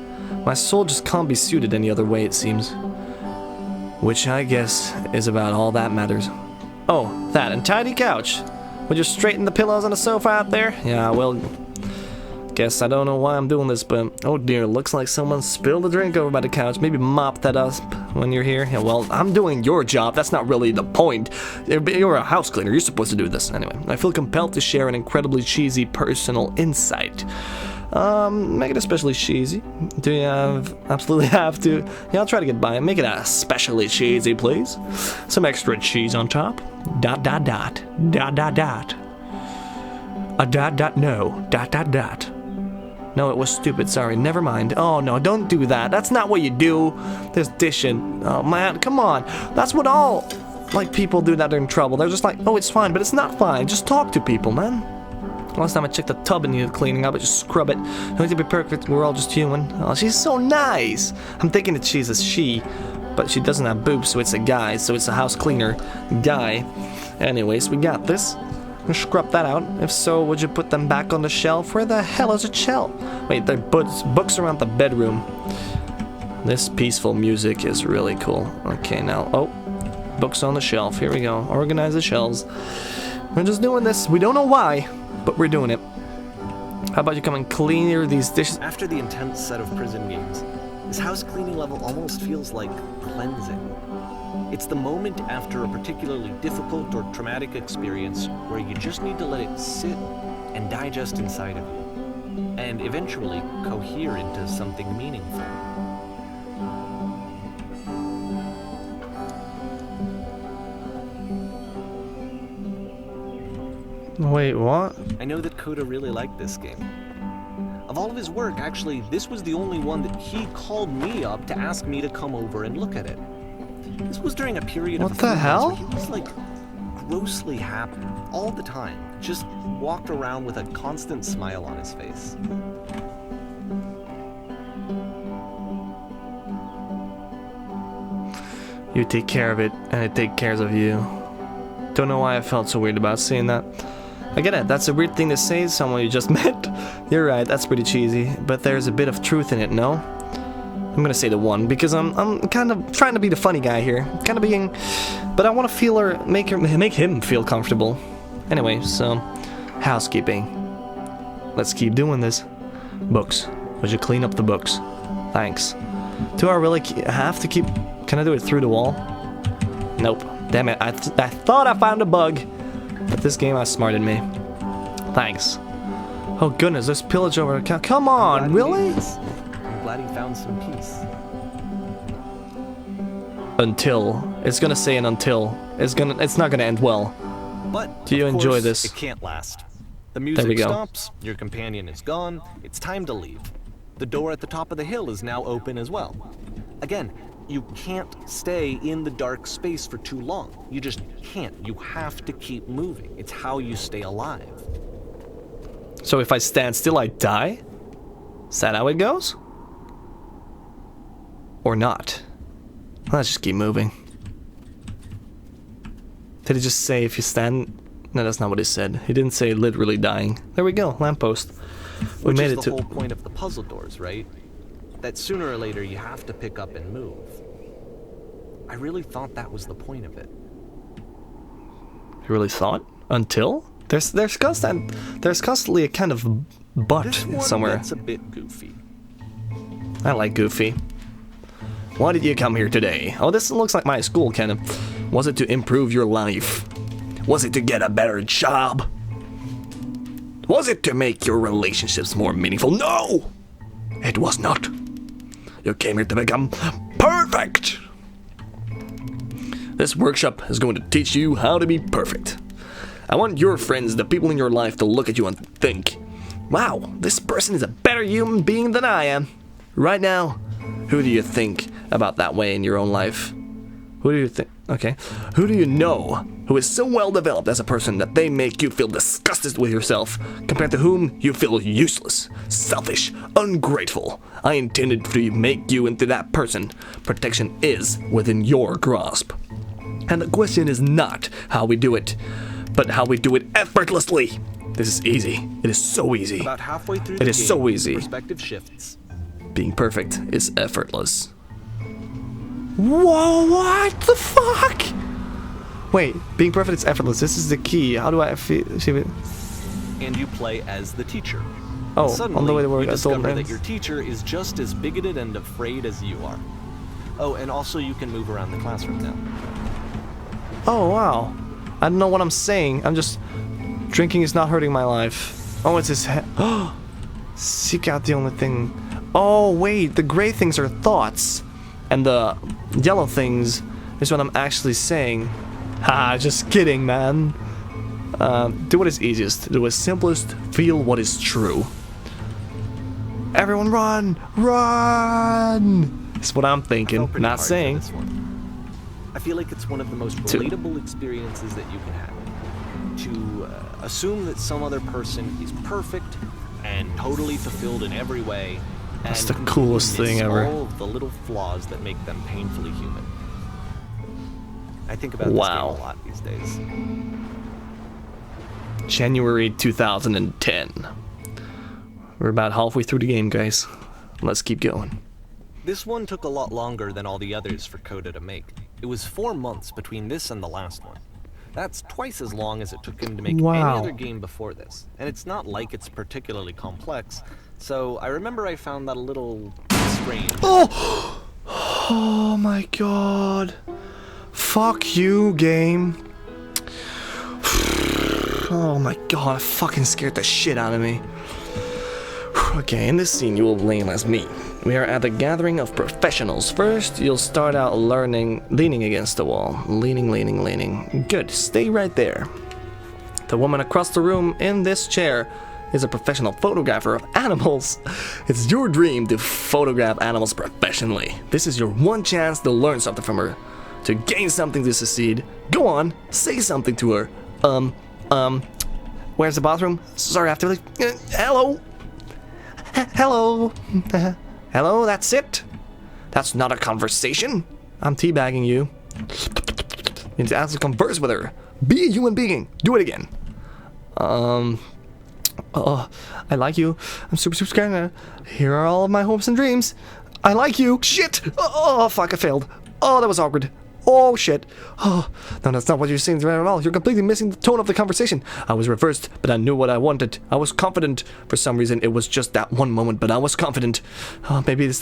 My soul just can't be suited any other way, it seems. Which I guess is about all that matters. Oh, that and tidy couch. Would you straighten the pillows on the sofa out there? Yeah, well, guess I don't know why I'm doing this, but oh dear, looks like someone spilled a drink over by the couch. Maybe mop that up when you're here. Yeah, well, I'm doing your job. That's not really the point. You're a house cleaner. You're supposed to do this. Anyway, I feel compelled to share an incredibly cheesy personal insight. Make it especially cheesy. Do you absolutely have to? Yeah, I'll try to get by it. Make it especially cheesy, please. Some extra cheese on top. Dot, dot, dot. Dot, dot, dot. A dot, dot, no. Dot, dot, dot. No, it was stupid. Sorry. Never mind. Oh, no, don't do that. That's not what you do. There's dishing. Oh, man, come on. That's what all, like, people do that are in trouble. They're just like, oh, it's fine, but it's not fine. Just talk to people, man. Last time I checked the tub and needed cleaning up, I just scrub it. Don't need to be perfect, we're all just human. Oh, she's so nice! I'm thinking that she's a she, but she doesn't have boobs, so it's a guy, so it's a house cleaner guy. Anyways, we got this. We'll scrub that out. If so, would you put them back on the shelf? Where the hell is a shelf? Wait, there are books around the bedroom. This peaceful music is really cool. Okay, now, oh, books on the shelf. Here we go. Organize the shelves. We're just doing this. We don't know why, but we're doing it. How about you come and clean these dishes? After the intense set of prison games, this house cleaning level almost feels like cleansing. It's the moment after a particularly difficult or traumatic experience where you just need to let it sit and digest inside of you, and eventually cohere into something meaningful. Wait, what? I know that Coda really liked this game. Of all of his work, actually, this was the only one that he called me up to ask me to come over and look at it. This was during a period of What the hell? where he was like grossly happy all the time. Just walked around with a constant smile on his face. You take care of it, and it takes care of you. Don't know why I felt so weird about saying that. I get it, that's a weird thing to say to someone you just met. You're right, that's pretty cheesy, but there's a bit of truth in it, no? I'm gonna say the one, because I'm kind of trying to be the funny guy here. Kind of being... But I want to feel her... Make him feel comfortable. Anyway, so... Housekeeping. Let's keep doing this. Books. Would you clean up the books? Thanks. Do I really have to keep... Can I do it through the wall? Nope. Damn it, I thought I found a bug. But this game outsmarted me. Thanks. Oh goodness, there's pillage over... Come on, really? I'm glad he found some peace. Until. It's gonna say an until. It's not gonna end well. But do you enjoy course, this? It can't last. The There we music go. stops, your companion is gone, it's time to leave. The door at the top of the hill is now open as well. Again, you can't stay in the dark space for too long. You just can't. You have to keep moving. It's how you stay alive. So if I stand still, I die? Is that how it goes? Or not? Let's just keep moving. Did he just say if you stand... No, that's not what he said. He didn't say literally dying. There we go, lamppost. We made it to... Which is the whole point of the puzzle doors, right? That sooner or later you have to pick up and move. I really thought that was the point of it. You really thought? Until? There's constantly a kind of but This one somewhere. gets a bit goofy. I like Goofy. Why did you come here today? Oh, this looks like my school, kind of. Was it to improve your life? Was it to get a better job? Was it to make your relationships more meaningful? No! It was not. You came here to become perfect! This workshop is going to teach you how to be perfect. I want your friends, the people in your life, to look at you and think, wow, this person is a better human being than I am. Right now, who do you think about that way in your own life? Who do you think? Okay. Who do you know who is so well developed as a person that they make you feel disgusted with yourself, compared to whom you feel useless, selfish, ungrateful? I intended to make you into that person. Protection is within your grasp. And the question is not how we do it, but how we do it effortlessly. This is easy. It is so easy. About halfway through It the is game, so easy. perspective shifts. Being perfect is effortless. Whoa, what the fuck? Wait, being perfect is effortless. This is the key. How do I see it? And you play as the teacher. Oh, Suddenly, on the way to you work, I told discover that friends. your teacher is just as bigoted and afraid as you are. Oh, and also you can move around the classroom now. Oh, wow. I don't know what I'm saying. I'm just... Drinking is not hurting my life. Oh, it's his head. Seek out the only thing... Oh, wait. The gray things are thoughts. And the yellow things is what I'm actually saying. Ha, just kidding, man. Do what is easiest. Do what is simplest. Feel what is true. Everyone run! Run! That's what I'm I thinking, felt pretty not hard for saying. this one. I feel like it's one of the most relatable experiences that you can have. To assume that some other person is perfect and totally fulfilled in every way. That's and the coolest miss thing ever. all of the little flaws that make them painfully human. I think about Wow. this game a lot these days. January 2010. We're about halfway through the game, guys. Let's keep going. This one took a lot longer than all the others for Coda to make. It was 4 months between this and the last one. That's twice as long as it took him to make Wow. any other game before this. And it's not like it's particularly complex, so I remember I found that a little strange. Oh! Oh my god. Fuck you, game. Oh my god, fucking scared the shit out of me. Okay, in this scene you will blame as me. We are at a gathering of professionals. First, you'll start out leaning against the wall. Leaning. Good, stay right there. The woman across the room in this chair is a professional photographer of animals. It's your dream to photograph animals professionally. This is your one chance to learn something from her. To gain something to succeed. Go on, say something to her. Where's the bathroom? Sorry, I have to leave. Hello? Hello? Hello, that's it? That's not a conversation. I'm teabagging you. You need to actually converse with her. Be a human being. Do it again. I like you. I'm super scared now. Here are all of my hopes and dreams. I like you. Shit! Oh, fuck, I failed. Oh, that was awkward. Oh, shit. Oh, no, that's not what you're saying at all. You're completely missing the tone of the conversation. I was reversed, but I knew what I wanted. I was confident. For some reason, it was just that one moment, but I was confident. Oh, maybe it's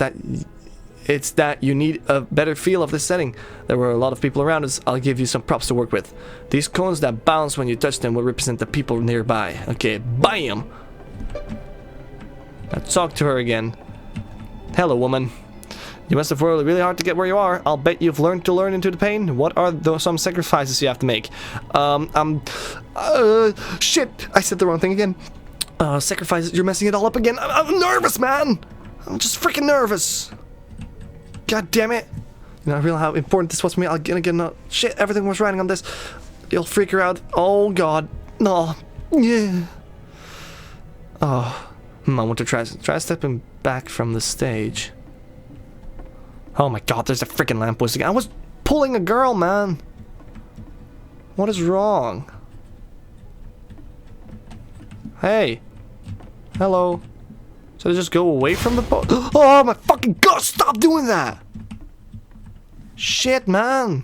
that you need a better feel of this setting. There were a lot of people around us. I'll give you some props to work with. These cones that bounce when you touch them will represent the people nearby. Okay, BAM! Now talk to her again. Hello, woman. You must have worked really hard to get where you are. I'll bet you've learned to learn into the pain. What are some sacrifices you have to make? Shit! I said the wrong thing again. Sacrifices, you're messing it all up again. I'm nervous, man! I'm just freaking nervous. God damn it. You know, I realize how important this was for me. I'm gonna get shit, everything was riding on this. You'll freak her out. Oh, God. No. Yeah. Oh. I want to try stepping back from the stage. Oh my God, there's a freaking lamppost again. I was pulling a girl, man. What is wrong? Hey. Hello. Should I just go away from the boat? Oh my fucking God, stop doing that! Shit, man.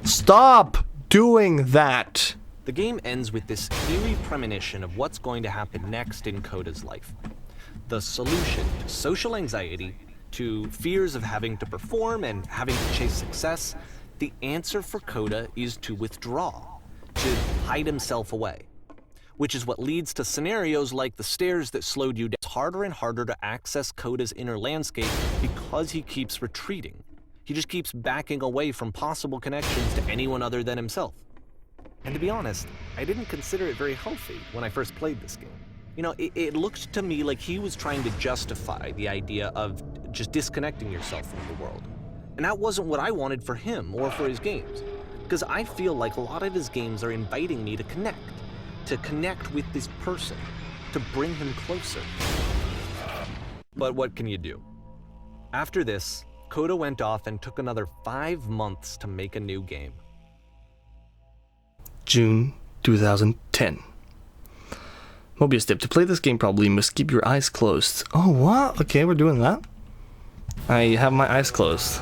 Stop doing that. The game ends with this eerie premonition of what's going to happen next in Coda's life. The solution to social anxiety, to fears of having to perform and having to chase success, the answer for Coda is to withdraw, to hide himself away. Which is what leads to scenarios like the stairs that slowed you down. It's harder and harder to access Coda's inner landscape because he keeps retreating. He just keeps backing away from possible connections to anyone other than himself. And to be honest, I didn't consider it very healthy when I first played this game. You know, it looked to me like he was trying to justify the idea of just disconnecting yourself from the world. And that wasn't what I wanted for him or for his games. Because I feel like a lot of his games are inviting me to connect with this person, to bring him closer. But what can you do? After this, Coda went off and took another 5 months to make a new game. June 2010. Mobius tip. To play this game properly, you must keep your eyes closed. Oh, what? Okay, we're doing that. I have my eyes closed.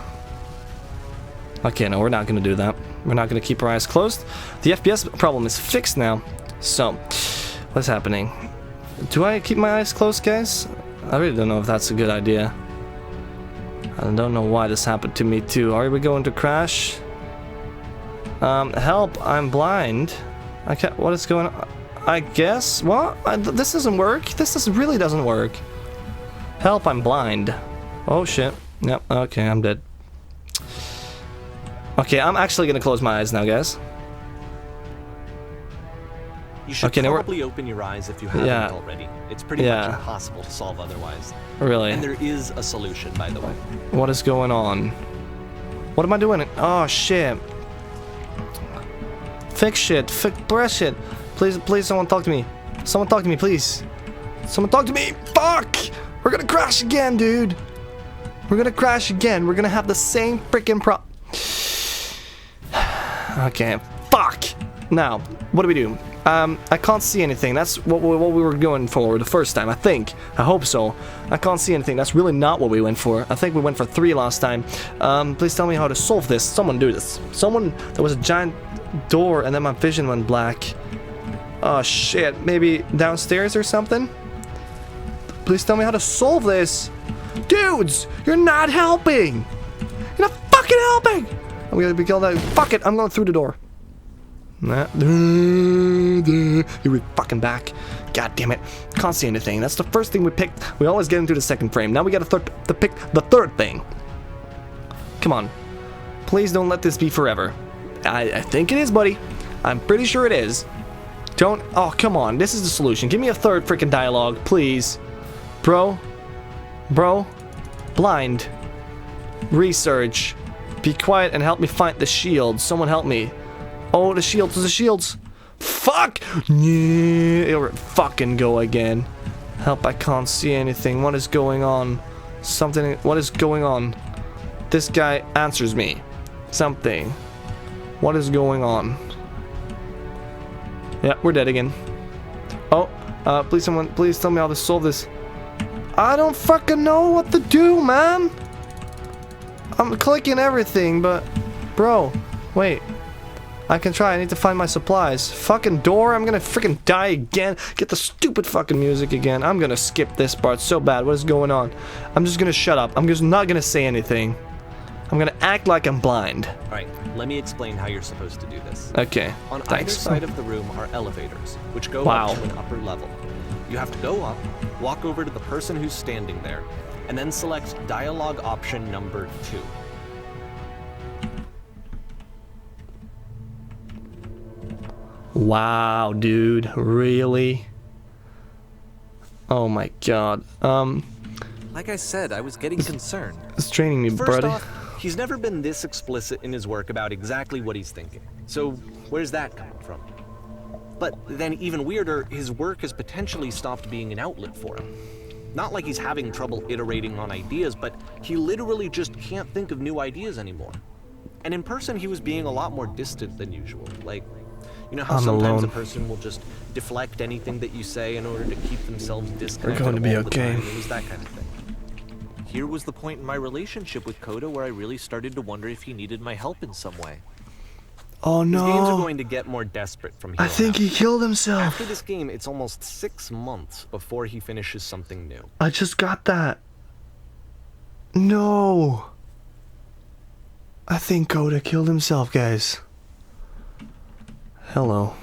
Okay, no, we're not going to do that. We're not going to keep our eyes closed. The FPS problem is fixed now. So, what's happening? Do I keep my eyes closed, guys? I really don't know if that's a good idea. I don't know why this happened to me too. Are we going to crash? Help, I'm blind. I can't, what is going on? I guess, what? This doesn't work. This really doesn't work. Help, I'm blind. Oh shit. Yep, okay, I'm dead. Okay, I'm actually gonna close my eyes now, guys. You should probably open your eyes if you haven't already. It's pretty much impossible to solve otherwise. Really? And there is a solution, by the way. What is going on? What am I doing? Oh shit. Fix shit. Press shit. Please, someone talk to me. Someone talk to me, please. Someone talk to me. Fuck! We're gonna crash again, dude. We're gonna crash again. We're gonna have the same freaking Okay, fuck! Now, what do we do? I can't see anything. That's what we were going for the first time, I think. I hope so. I can't see anything. That's really not what we went for. I think we went for 3 last time. Please tell me how to solve this. Someone do this. There was a giant door and then my vision went black. Oh shit, maybe downstairs or something? Please tell me how to solve this. Dudes, you're not helping. You're not fucking helping. I'm gonna be killed out. Fuck it, I'm going through the door. Nah. You're fucking back. God damn it. Can't see anything. That's the first thing we picked. We always get into the second frame. Now we gotta pick the third thing. Come on. Please don't let this be forever. I think it is, buddy. I'm pretty sure it is. Don't. Oh, come on. This is the solution. Give me a third freaking dialogue, please. Bro. Blind. Research. Be quiet and help me find the shield. Someone help me. Oh, the shields. Fuck! Yeah, it'll fucking go again. Help, I can't see anything. What is going on? What is going on? this guy answers me something. What is going on? Yeah, we're dead again. Oh, please someone, please tell me how to solve this. I don't fucking know what to do, man. I'm clicking everything, but bro, wait. I can try. I need to find my supplies. Fucking door. I'm gonna freaking die again. Get the stupid fucking music again. I'm gonna skip this part so bad. What is going on? I'm just gonna shut up. I'm just not gonna say anything. I'm gonna act like I'm blind. Alright, let me explain how you're supposed to do this. Okay. On either Thanks. side of the room are elevators, which go Wow. up to an upper level. You have to go up, walk over to the person who's standing there, and then select dialogue option number 2. Wow, dude. Really? Oh my god. Like I said, I was getting concerned. It's training me, First buddy. off, he's never been this explicit in his work about exactly what he's thinking. So where's that coming from? But then even weirder, his work has potentially stopped being an outlet for him. Not like he's having trouble iterating on ideas, but he literally just can't think of new ideas anymore. And in person, he was being a lot more distant than usual. Like, you know how I'm sometimes alone. a person will just deflect anything that you say in order to keep themselves disconnected going to be all the okay. time? It was that kind of thing. Here was the point in my relationship with Coda where I really started to wonder if he needed my help in some way. Oh His games are no. going to get more desperate from here I on think out. he killed himself. After this game, it's almost 6 months before he finishes something new. I just got that. No. I think Coda killed himself, guys. Hello.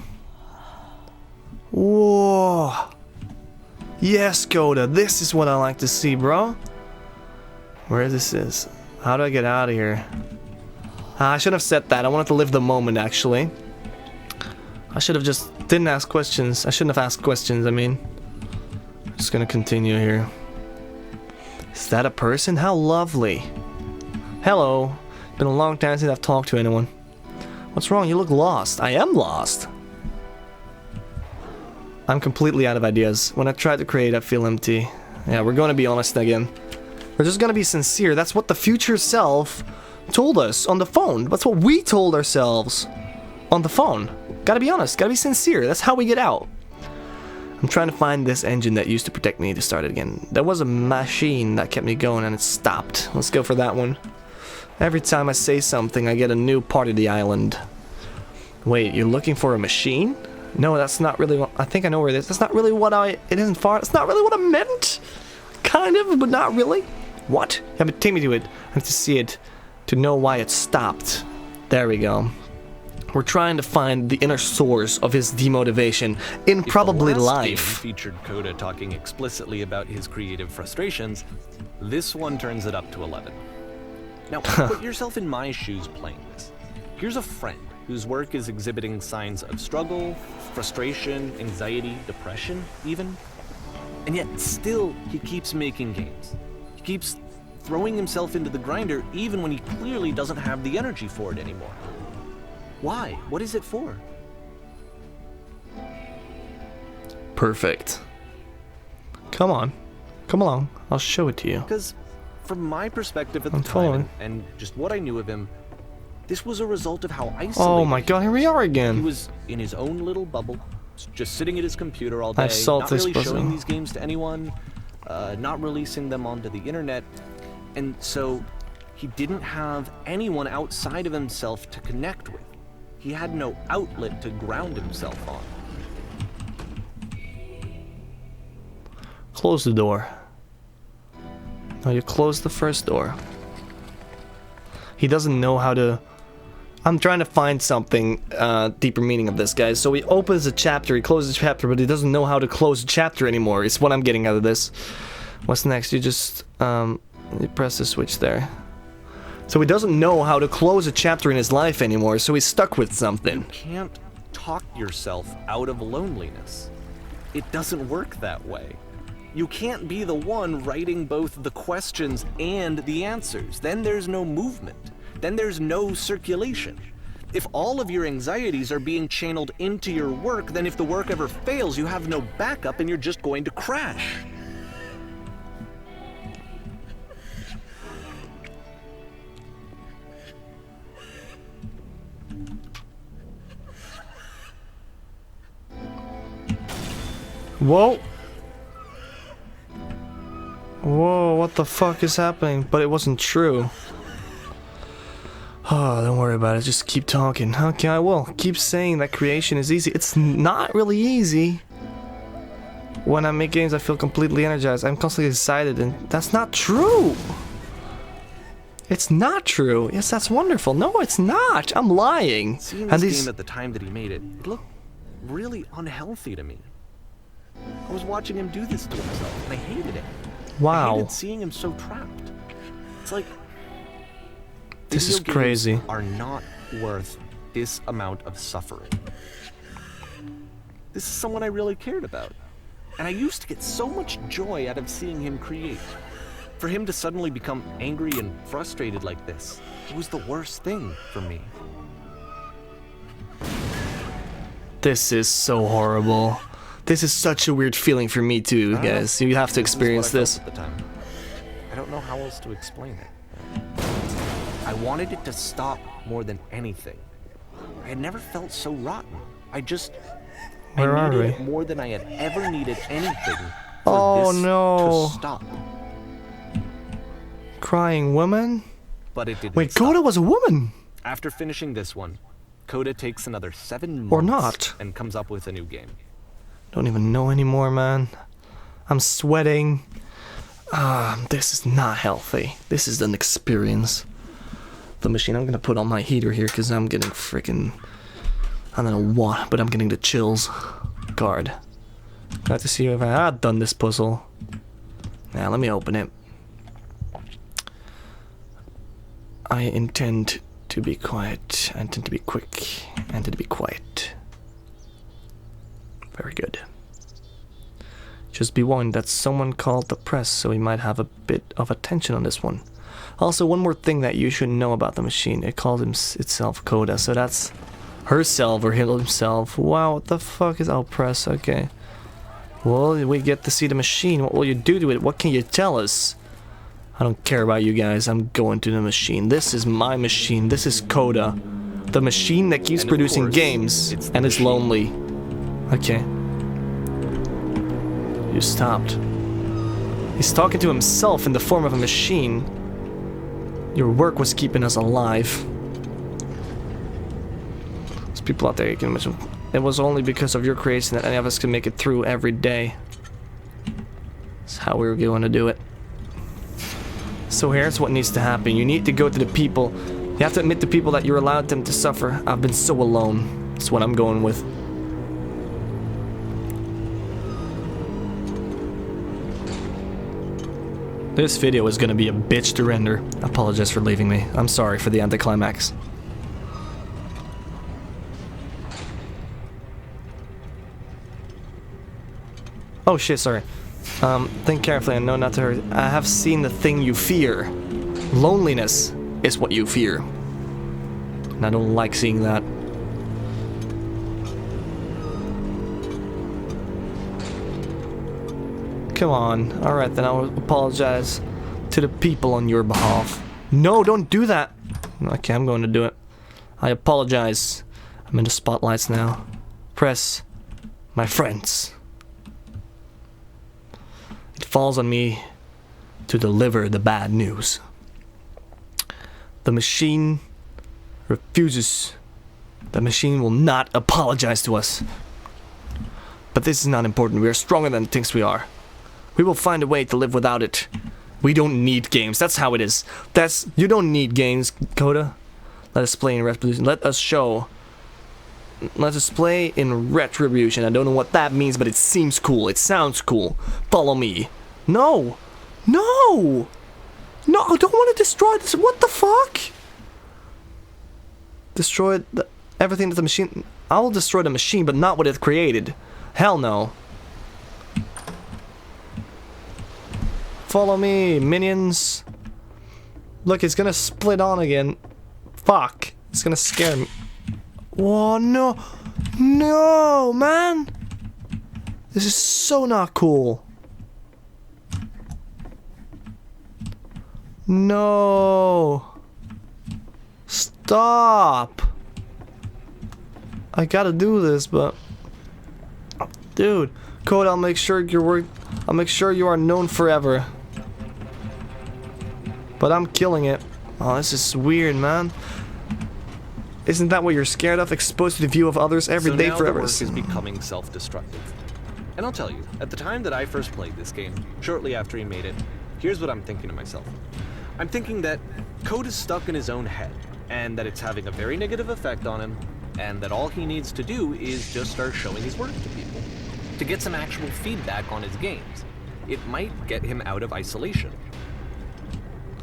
Whoa. Yes, Coda. This is what I like to see, bro. Where this is. How do I get out of here? I should have said that. I wanted to live the moment, actually. I should have just didn't ask questions. I shouldn't have asked questions, I mean. Just gonna continue here. Is that a person? How lovely. Hello. Been a long time since I've talked to anyone. What's wrong? You look lost. I am lost. I'm completely out of ideas. When I try to create, I feel empty. Yeah, we're gonna be honest again. We're just gonna be sincere. That's what the future self told us on the phone. That's what we told ourselves on the phone. Gotta be honest. Gotta be sincere. That's how we get out. I'm trying to find this engine that used to protect me to start it again. There was a machine that kept me going and it stopped. Let's go for that one. Every time I say something, I get a new part of the island. Wait, you're looking for a machine? No, that's not really what... I think I know where it is. That's not really what I... It isn't far... It's not really what I meant. Kind of, but not really. What? Yeah, but take me to it. I have to see it to know why it stopped. There we go. We're trying to find the inner source of his demotivation in probably If the last game life. featured Coda talking explicitly about his creative frustrations, this one turns it up to 11. Now, put yourself in my shoes playing this. Here's a friend whose work is exhibiting signs of struggle, frustration, anxiety, depression, even. And yet, still, he keeps making games. He keeps throwing himself into the grinder even when he clearly doesn't have the energy for it anymore. Why? What is it for? Perfect. Come on. Come along. I'll show it to you. Because from my perspective at the I'm following. time, and just what I knew of him, this was a result of how isolated Oh my god, here we are he again. was in his own little bubble, just sitting at his computer all day, I've solved not this really puzzle. showing these games to anyone, not releasing them onto the internet, and so he didn't have anyone outside of himself to connect with. He had no outlet to ground himself on. Close the door. No, you close the first door. He doesn't know how to... I'm trying to find something, deeper meaning of this, guys. So he opens a chapter, he closes a chapter, but he doesn't know how to close a chapter anymore. It's what I'm getting out of this. What's next? You just, you press the switch there. So he doesn't know how to close a chapter in his life anymore, so he's stuck with something. You can't talk yourself out of loneliness. It doesn't work that way. You can't be the one writing both the questions and the answers. Then there's no movement. Then there's no circulation. If all of your anxieties are being channeled into your work, then if the work ever fails, you have no backup and you're just going to crash. Whoa! Whoa, what the fuck is happening? But it wasn't true. Oh, don't worry about it, just keep talking. Okay, I will. Keep saying that creation is easy. It's not really easy. When I make games, I feel completely energized. I'm constantly excited, and that's not true! It's not true. Yes, that's wonderful. No, it's not. I'm lying. Seeing this game at the time that he made it, it looked really unhealthy to me. I was watching him do this to himself, and I hated it. Wow. I hated seeing him so trapped. It's like... This is video crazy. games are not worth this amount of suffering. This is someone I really cared about. And I used to get so much joy out of seeing him create. For him to suddenly become angry and frustrated like this, it was the worst thing for me. This is so horrible. This is such a weird feeling for me too, guys. You have to experience this. At the time. I don't know how else to explain it. I wanted it to stop more than anything. I had never felt so rotten. I needed it more than I had ever needed anything for this to stop. Crying woman? But it didn't Wait, stop. Coda was a woman! After finishing this one, Coda takes another 7 months Or not. and comes up with a new game. Don't even know anymore, man. I'm sweating. This is not healthy. This is an experience. The machine, I'm gonna put on my heater here because I'm getting freaking... I don't know what, but I'm getting the chills. Guard. I have to see if I had done this puzzle. Now, let me open it. I intend to be quiet. I intend to be quick. I intend to be quiet. Very good. Just be warned that someone called the press, so we might have a bit of attention on this one. Also, one more thing that you should know about the machine. It calls itself Coda, so that's herself or himself. Wow, what the fuck is... Oh, press, okay. Well, we get to see the machine. What will you do to it? What can you tell us? I don't care about you guys. I'm going to the machine. This is my machine. This is Coda. The machine that keeps producing games and is lonely. Okay. You stopped. He's talking to himself in the form of a machine. Your work was keeping us alive. There's people out there you can imagine. It was only because of your creation that any of us could make it through every day. That's how we were going to do it. So here's what needs to happen. You need to go to the people. You have to admit to people that you're allowed them to suffer. I've been so alone. That's what I'm going with. This video is gonna be a bitch to render. I apologize for leaving me. I'm sorry for the anticlimax. Oh shit, sorry. Think carefully and know not to hurt. I have seen the thing you fear. Loneliness is what you fear. And I don't like seeing that. Come on. Alright, then I'll apologize to the people on your behalf. No, don't do that! Okay, I'm going to do it. I apologize. I'm in the spotlights now. Press. My friends. It falls on me to deliver the bad news. The machine refuses. The machine will not apologize to us. But this is not important. We are stronger than it thinks we are. We will find a way to live without it. We don't need games. That's how it is. You don't need games, Coda. Let us play in retribution. Let us show. Let us play in retribution. I don't know what that means, but it seems cool. It sounds cool. Follow me. No! No! No, I don't want to destroy this. What the fuck? Destroy everything that the machine... I will destroy the machine, but not what it created. Hell no. Follow me, minions. Look, it's gonna split on again. Fuck. It's gonna scare me. Oh, no. No, man. This is so not cool. No. Stop. I gotta do this, but... Dude, Code, I'll make sure you are known forever. But I'm killing it. Oh, this is weird, man. Isn't that what you're scared of? Exposed to the view of others every day forever. The work is becoming self-destructive. And I'll tell you, at the time that I first played this game, shortly after he made it, here's what I'm thinking to myself. I'm thinking that Code is stuck in his own head, and that it's having a very negative effect on him, and that all he needs to do is just start showing his work to people, to get some actual feedback on his games. It might get him out of isolation.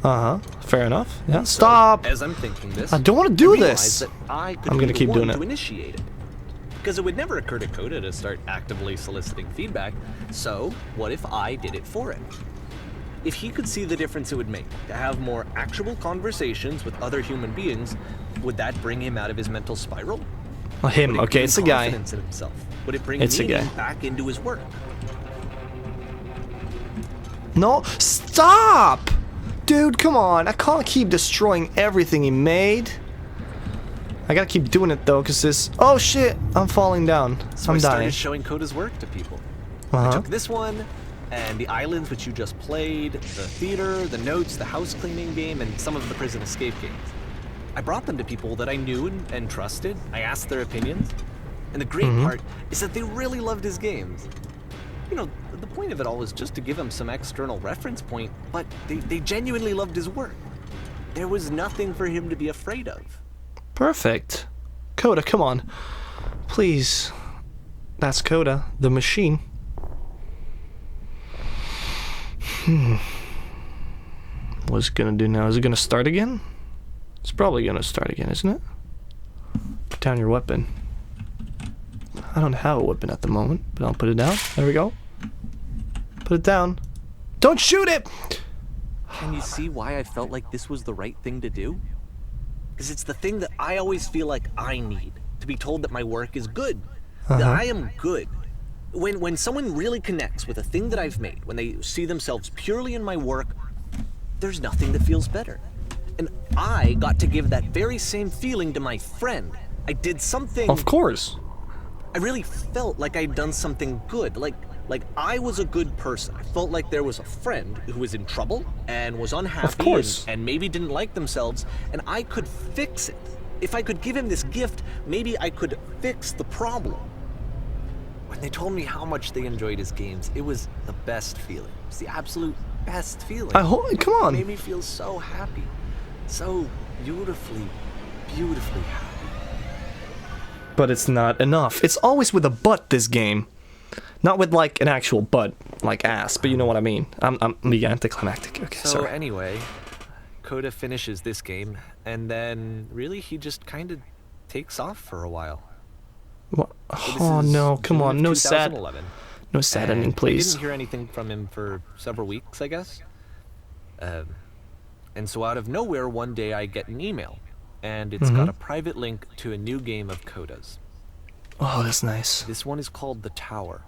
Fair enough. Yeah. So, Stop! as I'm thinking this, I don't want to do this! That I could I'm gonna keep doing it. to initiate it. Because it would never occur to Coda to start actively soliciting feedback, so what if I did it for him? If he could see the difference it would make to have more actual conversations with other human beings, would that bring him out of his mental spiral? Oh, him. Would it Okay, give it's him a guy. confidence in himself? Would it bring It's a meaning guy. back into his work? No, stop! Dude, come on. I can't keep destroying everything he made. I gotta keep doing it though, cause this. Oh shit! I'm falling down. So I'm I started dying. showing Coda's work to people. I Uh-huh. took this one, and the islands which you just played, the theater, the notes, the house cleaning game, and some of the prison escape games. I brought them to people that I knew and trusted. I asked their opinions. And the great part is that they really loved his games. You know, the point of it all was just to give him some external reference point, but they genuinely loved his work. There was nothing for him to be afraid of. Perfect. Coda, come on. Please. That's Coda, the machine. What's it gonna do now? Is it gonna start again? It's probably gonna start again, isn't it? Put down your weapon. I don't have a weapon at the moment, but I'll put it down. There we go. Put it down. Don't shoot it! Can you see why I felt like this was the right thing to do? Because it's the thing that I always feel like I need, to be told that my work is good, that I am good. When someone really connects with a thing that I've made, when they see themselves purely in my work, there's nothing that feels better. And I got to give that very same feeling to my friend. I did something... Of course. I really felt like I'd done something good, like I was a good person. I felt like there was a friend who was in trouble and was unhappy Of course. and maybe didn't like themselves, and I could fix it. If I could give him this gift, maybe I could fix the problem. When they told me how much they enjoyed his games, it was the best feeling. It was the absolute best feeling. Come It on. made me feel so happy. So beautifully, beautifully happy. But it's not enough. It's always with a butt, this game. Not with, like, an actual butt, like ass, but you know what I mean. I'm being anticlimactic. Okay, So sorry. anyway, Coda finishes this game, and then really he just kind of takes off for a while. What? So this Oh is no, come June on, of no sad, 2011. no sad ending, And I please. didn't hear anything from him for several weeks, I guess. And so out of nowhere, one day I get an email, and it's got a private link to a new game of Coda's. Oh, that's nice. This one is called The Tower.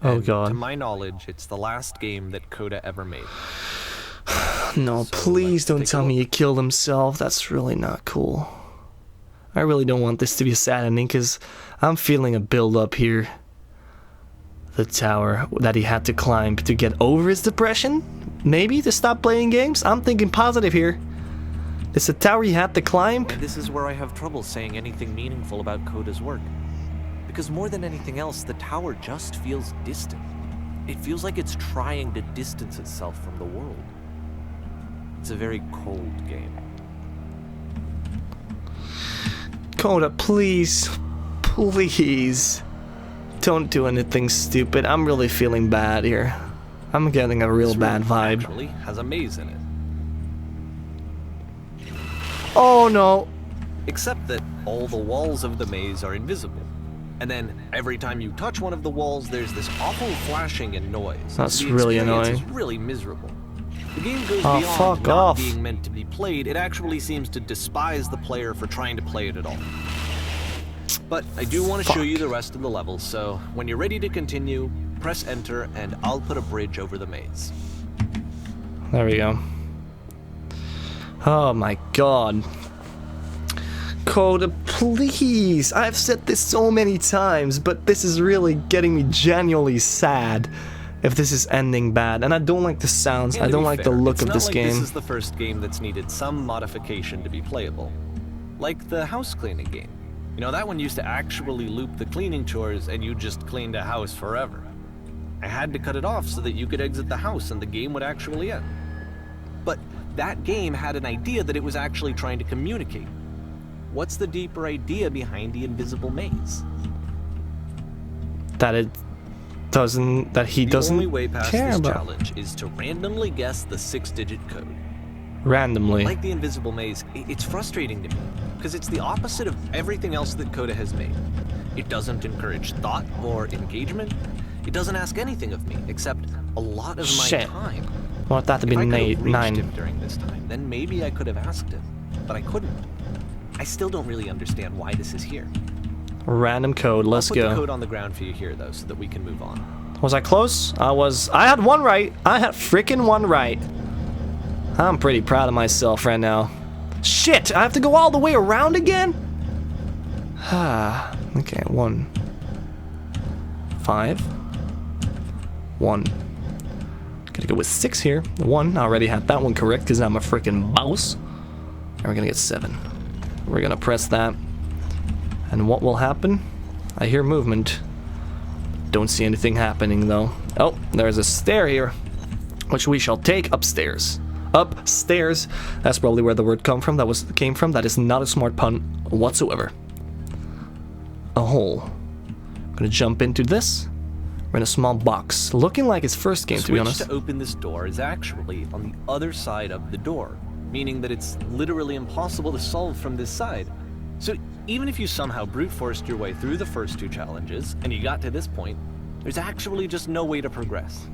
Oh And god. To my knowledge, it's the last game that Coda ever made. No, So, please don't take a tell me look. he killed himself. That's really not cool. I really don't want this to be a sad ending, because I'm feeling a build-up here. The tower that he had to climb to get over his depression? Maybe to stop playing games? I'm thinking positive here. It's a tower he had to climb? And this is where I have trouble saying anything meaningful about Coda's work. Because more than anything else, the tower just feels distant. It feels like it's trying to distance itself from the world. It's a very cold game. Coda, please. Please. Don't do anything stupid. I'm really feeling bad here. I'm getting a real This bad room vibe. actually has a maze in it. Oh no. Except that all the walls of the maze are invisible. And then every time you touch one of the walls, there's this awful flashing and noise. That's The really experience annoying. is really miserable. The game goes Oh, beyond fuck not off. being meant to be played. It actually seems to despise the player for trying to play it at all. But I do want to show you the rest of the levels, so when you're ready to continue, press enter and I'll put a bridge over the maze. There we go. Oh my god. Coda, please. I've said this so many times, but this is really getting me genuinely sad if this is ending bad. And I don't like the sounds. I don't like the look of this game. This is the first game that's needed some modification to be playable. Like the house cleaning game. You know, that one used to actually loop the cleaning chores and you just cleaned a house forever. I had to cut it off so that you could exit the house and the game would actually end. But that game had an idea that it was actually trying to communicate. What's the deeper idea behind the invisible maze? That he doesn't The only way past care this about. challenge is to randomly guess the 6-digit code. Randomly. Like the invisible maze, it's frustrating to me, because it's the opposite of everything else that Coda has made. It doesn't encourage thought or engagement. It doesn't ask anything of me, except a lot of my Shit. time. I want that to be If I could have reached 9. him during this time, then maybe I could have asked him, but I couldn't. I still don't really understand why this is here. Random code, let's I'll put the go. code on the ground for you here, though, so that we can move on. Was I close? I had one right. I had freaking one right. I'm pretty proud of myself right now. Shit, I have to go all the way around again? Ah, okay, 1. 5. 1. Gonna go with 6 here. The 1, I already had that one correct because I'm a freaking boss. And we're gonna get 7. We're gonna press that. And what will happen? I hear movement. Don't see anything happening though. Oh, there's a stair here, which we shall take upstairs. Upstairs. That's probably where the word came from. That is not a smart pun whatsoever. A hole. I'm gonna jump into this. We're in a small box, looking like his first game, to be honest. The switch to open this door is actually on the other side of the door, meaning that it's literally impossible to solve from this side. So even if you somehow brute forced your way through the first 2 challenges, and you got to this point, there's actually just no way to progress.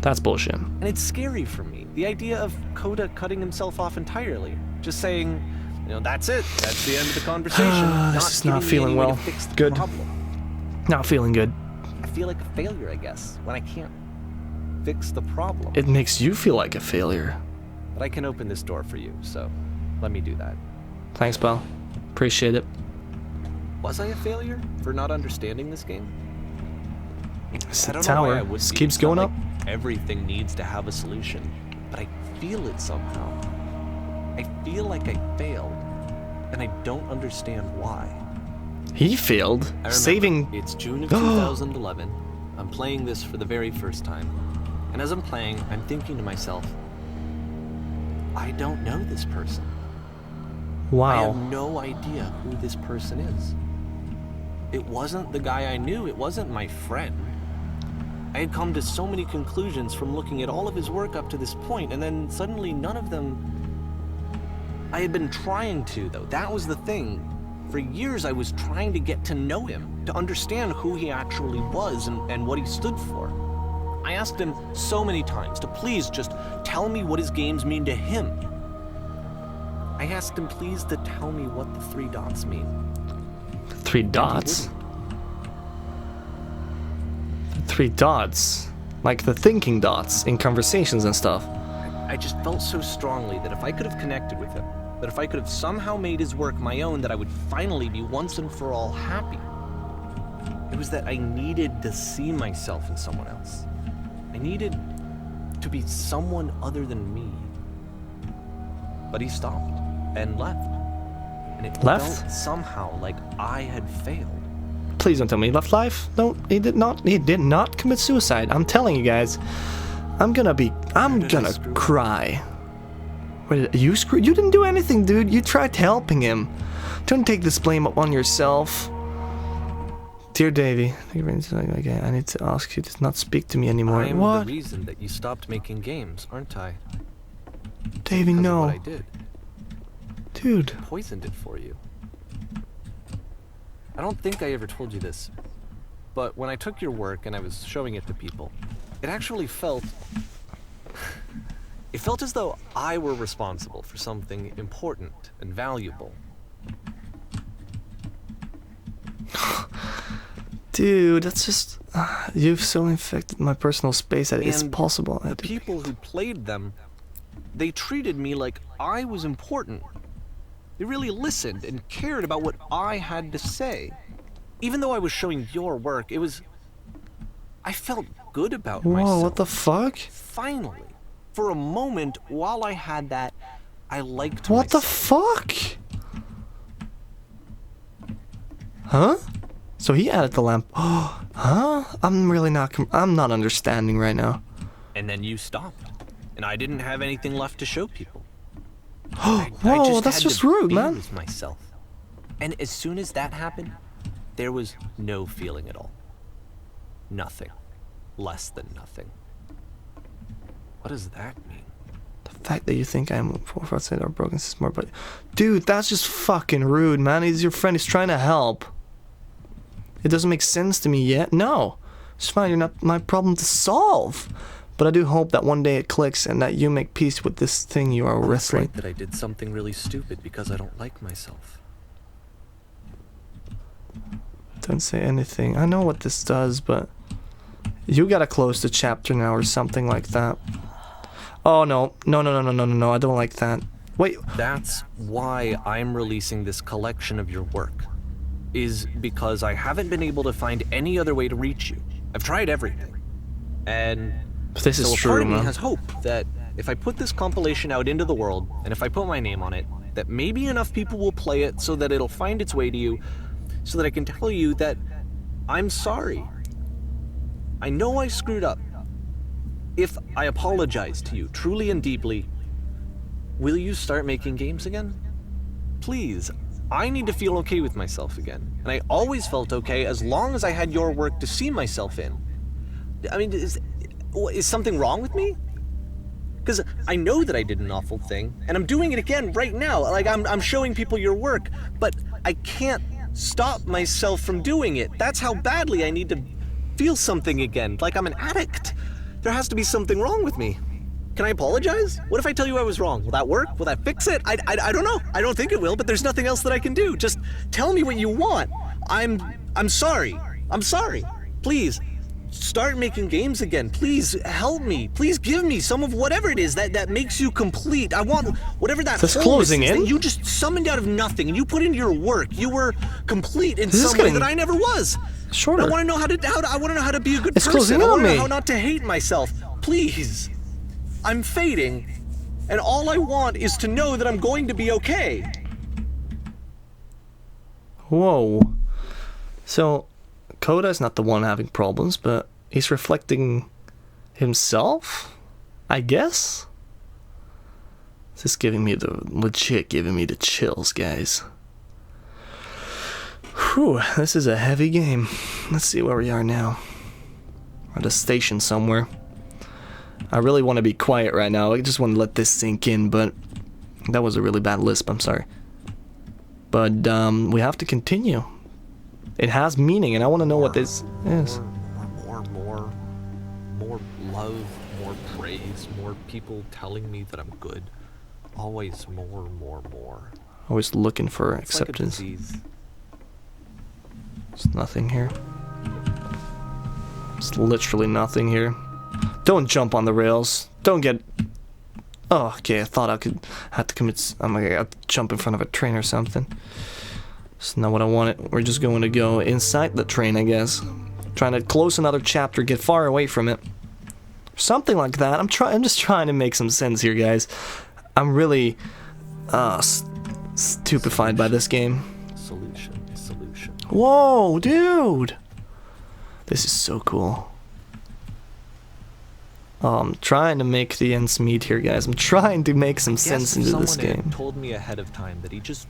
That's bullshit. And it's scary for me, the idea of Coda cutting himself off entirely. Just saying, you know, that's it, that's the end of the conversation. This is not giving me feeling any way well. to fix the Good. problem. Not feeling good. I feel like a failure, I guess, when I can't fix the problem. It makes you feel like a failure. But I can open this door for you, so let me do that. Thanks, pal. Appreciate it. Was I a failure for not understanding this game? It's I the don't know why I tower. would This be. keeps It's not going like up. Everything needs to have a solution, but I feel it somehow. I feel like I failed, and I don't understand why. He failed. I remember, Saving. It's June of 2011. I'm playing this for the very first time, and as I'm playing, I'm thinking to myself, I don't know this person. I Wow. have no idea who this person is. It wasn't the guy I knew, it wasn't my friend. I had come to so many conclusions from looking at all of his work up to this point, and then suddenly none of them... I had been trying to, though. That was the thing. For years I was trying to get to know him, to understand who he actually was and what he stood for. I asked him so many times to please just tell me what his games mean to him. I asked him please to tell me what the 3 dots mean. 3 dots? 3 dots? Like the thinking dots in conversations and stuff. I just felt so strongly that if I could have connected with him, that if I could have somehow made his work my own, that I would finally be once and for all happy. It was that I needed to see myself in someone else. I needed to be someone other than me. But he stopped and left. And it Left? felt somehow like I had failed. Please don't tell me he left life. No, he did not. He did not commit suicide. I'm telling you guys. I'm gonna screw up? cry. Wait, you screwed? You didn't do anything, dude. You tried helping him. Don't take this blame upon yourself. Dear Davy, okay, I need to ask you to not speak to me anymore. I am What? the reason that you stopped making games, aren't I? Davy, Because of no. what I did. Dude. Poisoned it for you. I don't think I ever told you this, but when I took your work and I was showing it to people, it actually felt... It felt as though I were responsible for something important and valuable. Dude, that's just... you've so infected my personal space that it's And possible. The people who played them, they treated me like I was important. They really listened and cared about what I had to say. Even though I was showing your work, I felt good about myself. Whoa, what the fuck? Finally. For a moment, while I had that, I liked What the myself. fuck? Huh? So he added the lamp. Oh, huh? I'm not understanding right now. And then you stopped. And I didn't have anything left to show people. Whoa, that's had just to rude, be man. with myself. And as soon as that happened, there was no feeling at all. Nothing. Less than nothing. What does that mean? The fact that you think I'm outside our broken system, but dude, that's just fucking rude, man. He's your friend. He's trying to help. It doesn't make sense to me yet. No, it's fine. You're not my problem to solve. But I do hope that one day it clicks and that you make peace with this thing you are wrestling. I'm afraid that I did something really stupid because I don't like myself. Don't say anything. I know what this does, but you gotta close the chapter now or something like that. Oh no, no, I don't like that. Wait. That's why I'm releasing this collection of your work. Is because I haven't been able to find any other way to reach you. I've tried everything. And This is so true, a part of me man. has hope that if I put this compilation out into the world, and if I put my name on it, that maybe enough people will play it so that it'll find its way to you, so that I can tell you that I'm sorry. I know I screwed up. If I apologize to you truly and deeply, will you start making games again? Please, I need to feel okay with myself again. And I always felt okay as long as I had your work to see myself in. I mean, is something wrong with me? Because I know that I did an awful thing, and I'm doing it again right now. Like, I'm showing people your work, but I can't stop myself from doing it. That's how badly I need to feel something again, like I'm an addict. There has to be something wrong with me. Can I apologize? What if I tell you I was wrong? Will that work? Will that fix it? I don't know. I don't think it will, but there's nothing else that I can do. Just tell me what you want. I'm sorry. I'm sorry. Please, start making games again. Please help me. Please give me some of whatever it is that makes you complete. I want whatever that This wholeness closing is in? that you just summoned out of nothing and you put into your work. You were complete in This is some way getting that I never was. shorter. I want to know I want to know how to be a good It's person. closing I in want on to know me. how not to hate myself. Please. I'm fading, and all I want is to know that I'm going to be okay. Whoa. So, Coda's not the one having problems, but he's reflecting himself? I guess? This is giving me the chills, guys. Whew, this is a heavy game. Let's see where we are now. We're at a station somewhere. I really want to be quiet right now. I just want to let this sink in, but that was a really bad lisp, I'm sorry. But we have to continue. It has meaning, and I want to know what this is. More love, more praise, more people telling me that I'm good. Always more. Always looking for It's like a acceptance. disease. There's nothing here. There's literally nothing here. Don't jump on the rails. Don't get... Oh, okay, I thought I had to commit... I'm gonna jump in front of a train or something. It's not what I wanted. We're just going to go inside the train, I guess. Trying to close another chapter, get far away from it. Something like that. I'm just trying to make some sense here, guys. I'm really stupefied by this game. Solution. Whoa, dude! This is so cool. I'm trying to make the ends meet here, guys. I'm trying to make some sense into this Someone game. had told me ahead of time that he just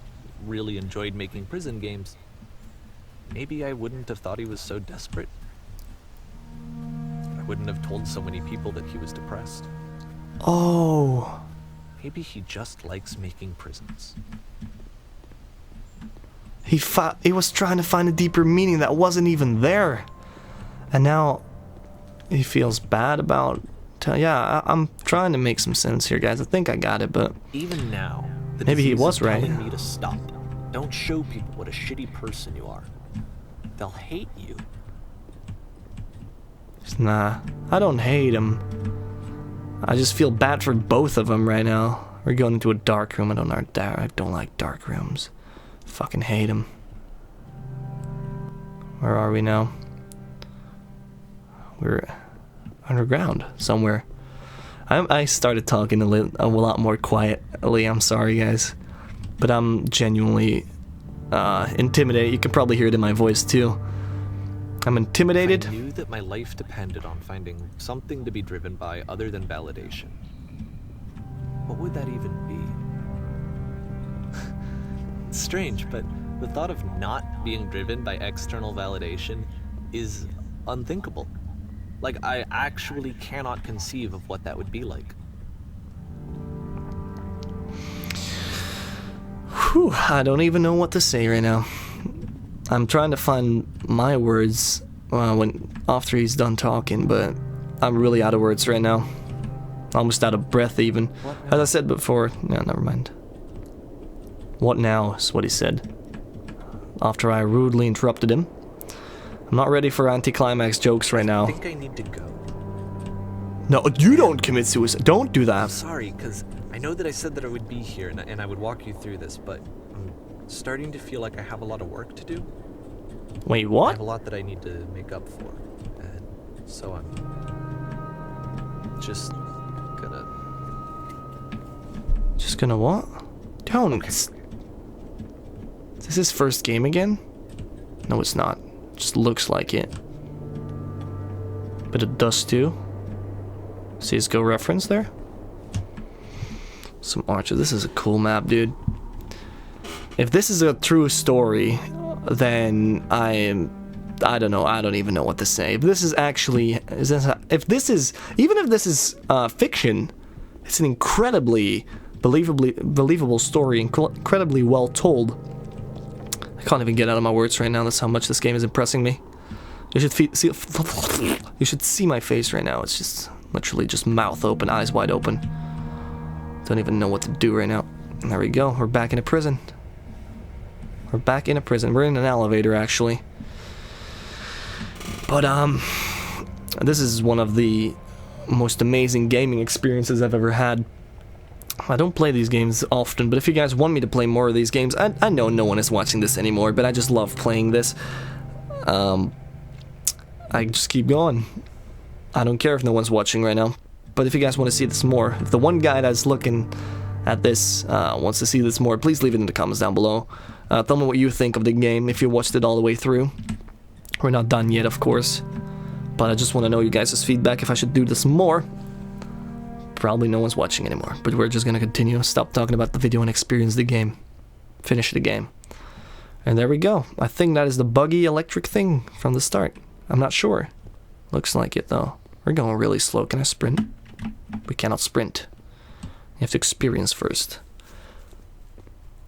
really enjoyed making prison games. Maybe I wouldn't have thought he was so desperate. I wouldn't have told so many people that he was depressed. Oh. Maybe he just likes making prisons. He was trying to find a deeper meaning that wasn't even there. And now he feels bad about... I'm trying to make some sense here, guys. I think I got it, but... Even now, the Maybe he disease was is right. telling me to stop. Don't show people what a shitty person you are. They'll hate you. Nah, I don't hate him. I just feel bad for both of them right now. We're going into a dark room. I don't like dark rooms. Fucking hate them. Where are we now? We're underground somewhere. I started talking a lot more quietly. I'm sorry, guys, but I'm genuinely intimidated. You can probably hear it in my voice too. I'm intimidated. I knew that my life depended on finding something to be driven by other than validation. What would that even be? It's strange, but the thought of not being driven by external validation is unthinkable. Like, I actually cannot conceive of what that would be like. Whew, I don't even know what to say right now. I'm trying to find my words after he's done talking, but I'm really out of words right now. Almost out of breath even. As I said before, no, never mind. What now is what he said. After I rudely interrupted him. I'm not ready for anticlimax jokes right now. I think I need to go. No, you don't commit suicide. Don't do I'm that. sorry, because I know that I said that I would be here and I would walk you through this, but I'm starting to feel like I have a lot of work to do. Wait, I what? have a lot that I need to make up for, and so I'm just gonna... Just gonna what? Don't. Okay. Is this his first game again? No, it's not. Just looks like it. But it does too. CSGO reference there. Some archers. This is a cool map, dude. If this is a true story, then I don't know. I don't even know what to say. If this is actually, if this is fiction, it's an incredibly believable story, incredibly well told. I can't even get out of my words right now. That's how much this game is impressing me. You should see my face right now. It's just literally just mouth open, eyes wide open. Don't even know what to do right now. There we go. We're back in a prison. We're back in a prison. We're in an elevator, actually. But, this is one of the most amazing gaming experiences I've ever had. I don't play these games often, but if you guys want me to play more of these games, I know no one is watching this anymore, but I just love playing this. I just keep going. I don't care if no one's watching right now, but if you guys want to see this more, if the one guy that's looking at this wants to see this more, please leave it in the comments down below. Tell me what you think of the game, if you watched it all the way through. We're not done yet, of course, but I just want to know you guys' feedback if I should do this more. Probably no one's watching anymore, but we're just gonna continue. Stop talking about the video and experience the game. Finish the game. And there we go. I think that is the buggy electric thing from the start. I'm not sure. Looks like it though. We're going really slow. Can I sprint? We cannot sprint. You have to experience first.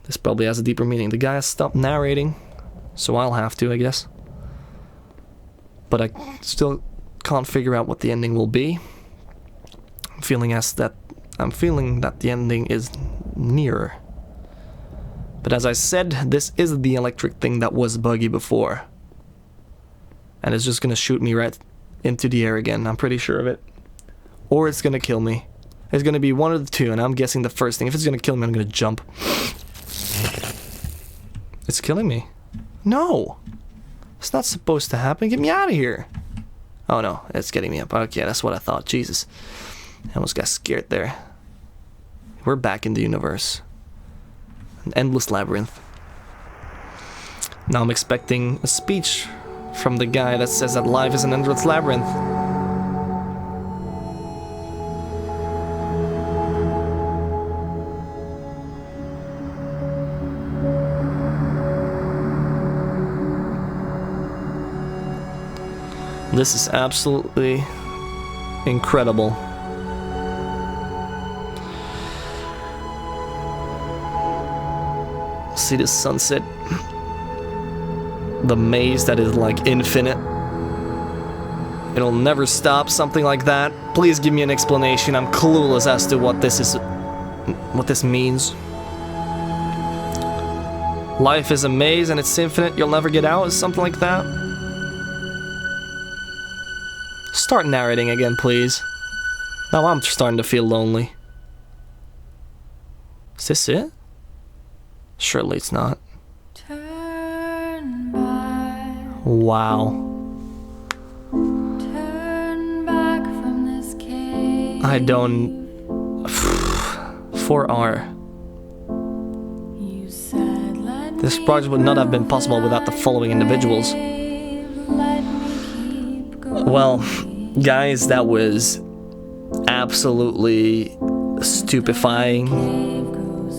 This probably has a deeper meaning. The guy has stopped narrating, so I'll have to, I guess. But I still can't figure out what the ending will be. I'm feeling that the ending is near. But as I said, this is the electric thing that was buggy before. And it's just gonna shoot me right into the air again, I'm pretty sure of it. Or it's gonna kill me. It's gonna be one of the two, and I'm guessing the first thing. If it's gonna kill me, I'm gonna jump. It's killing me. No! It's not supposed to happen. Get me out of here! Oh no, it's getting me up. Okay, that's what I thought. Jesus. I almost got scared there. We're back in the universe. An endless labyrinth. Now I'm expecting a speech from the guy that says that life is an endless labyrinth. This is absolutely incredible. See this sunset? The maze that is like infinite. It'll never stop, something like that. Please give me an explanation. I'm clueless as to what this means. Life is a maze and it's infinite, you'll never get out, something like that. Start narrating again, please. Now I'm starting to feel lonely. Is this it? Surely it's not. Turn back, Wow. turn back from this cave. I don't... 4R. You said, let This me project would not have been possible without the following individuals. let me keep going. Well, guys, that was absolutely stupefying.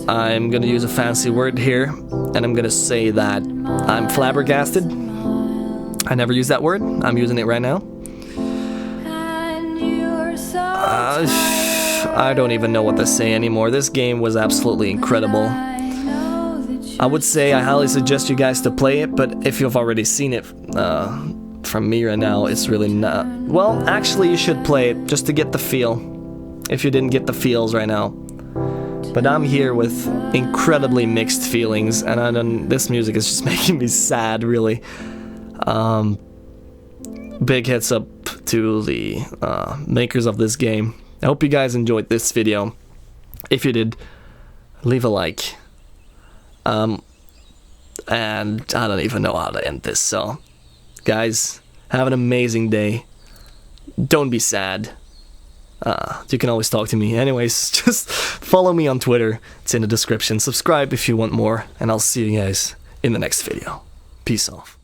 I'm gonna use a fancy word here, and I'm gonna say that I'm flabbergasted. I never used that word. I'm using it right now. And you're so I don't even know what to say anymore. This game was absolutely incredible. I know that you I would say I highly suggest you guys to play it, but if you've already seen it from me right now, it's really not... Well, actually, you should play it just to get the feel, if you didn't get the feels right now. But I'm here with incredibly mixed feelings, and this music is just making me sad, really. Big heads up to the makers of this game. I hope you guys enjoyed this video. If you did, leave a like. And I don't even know how to end this, so guys, have an amazing day. Don't be sad. You can always talk to me. Anyways, just follow me on Twitter. It's in the description. Subscribe if you want more, and I'll see you guys in the next video. Peace off.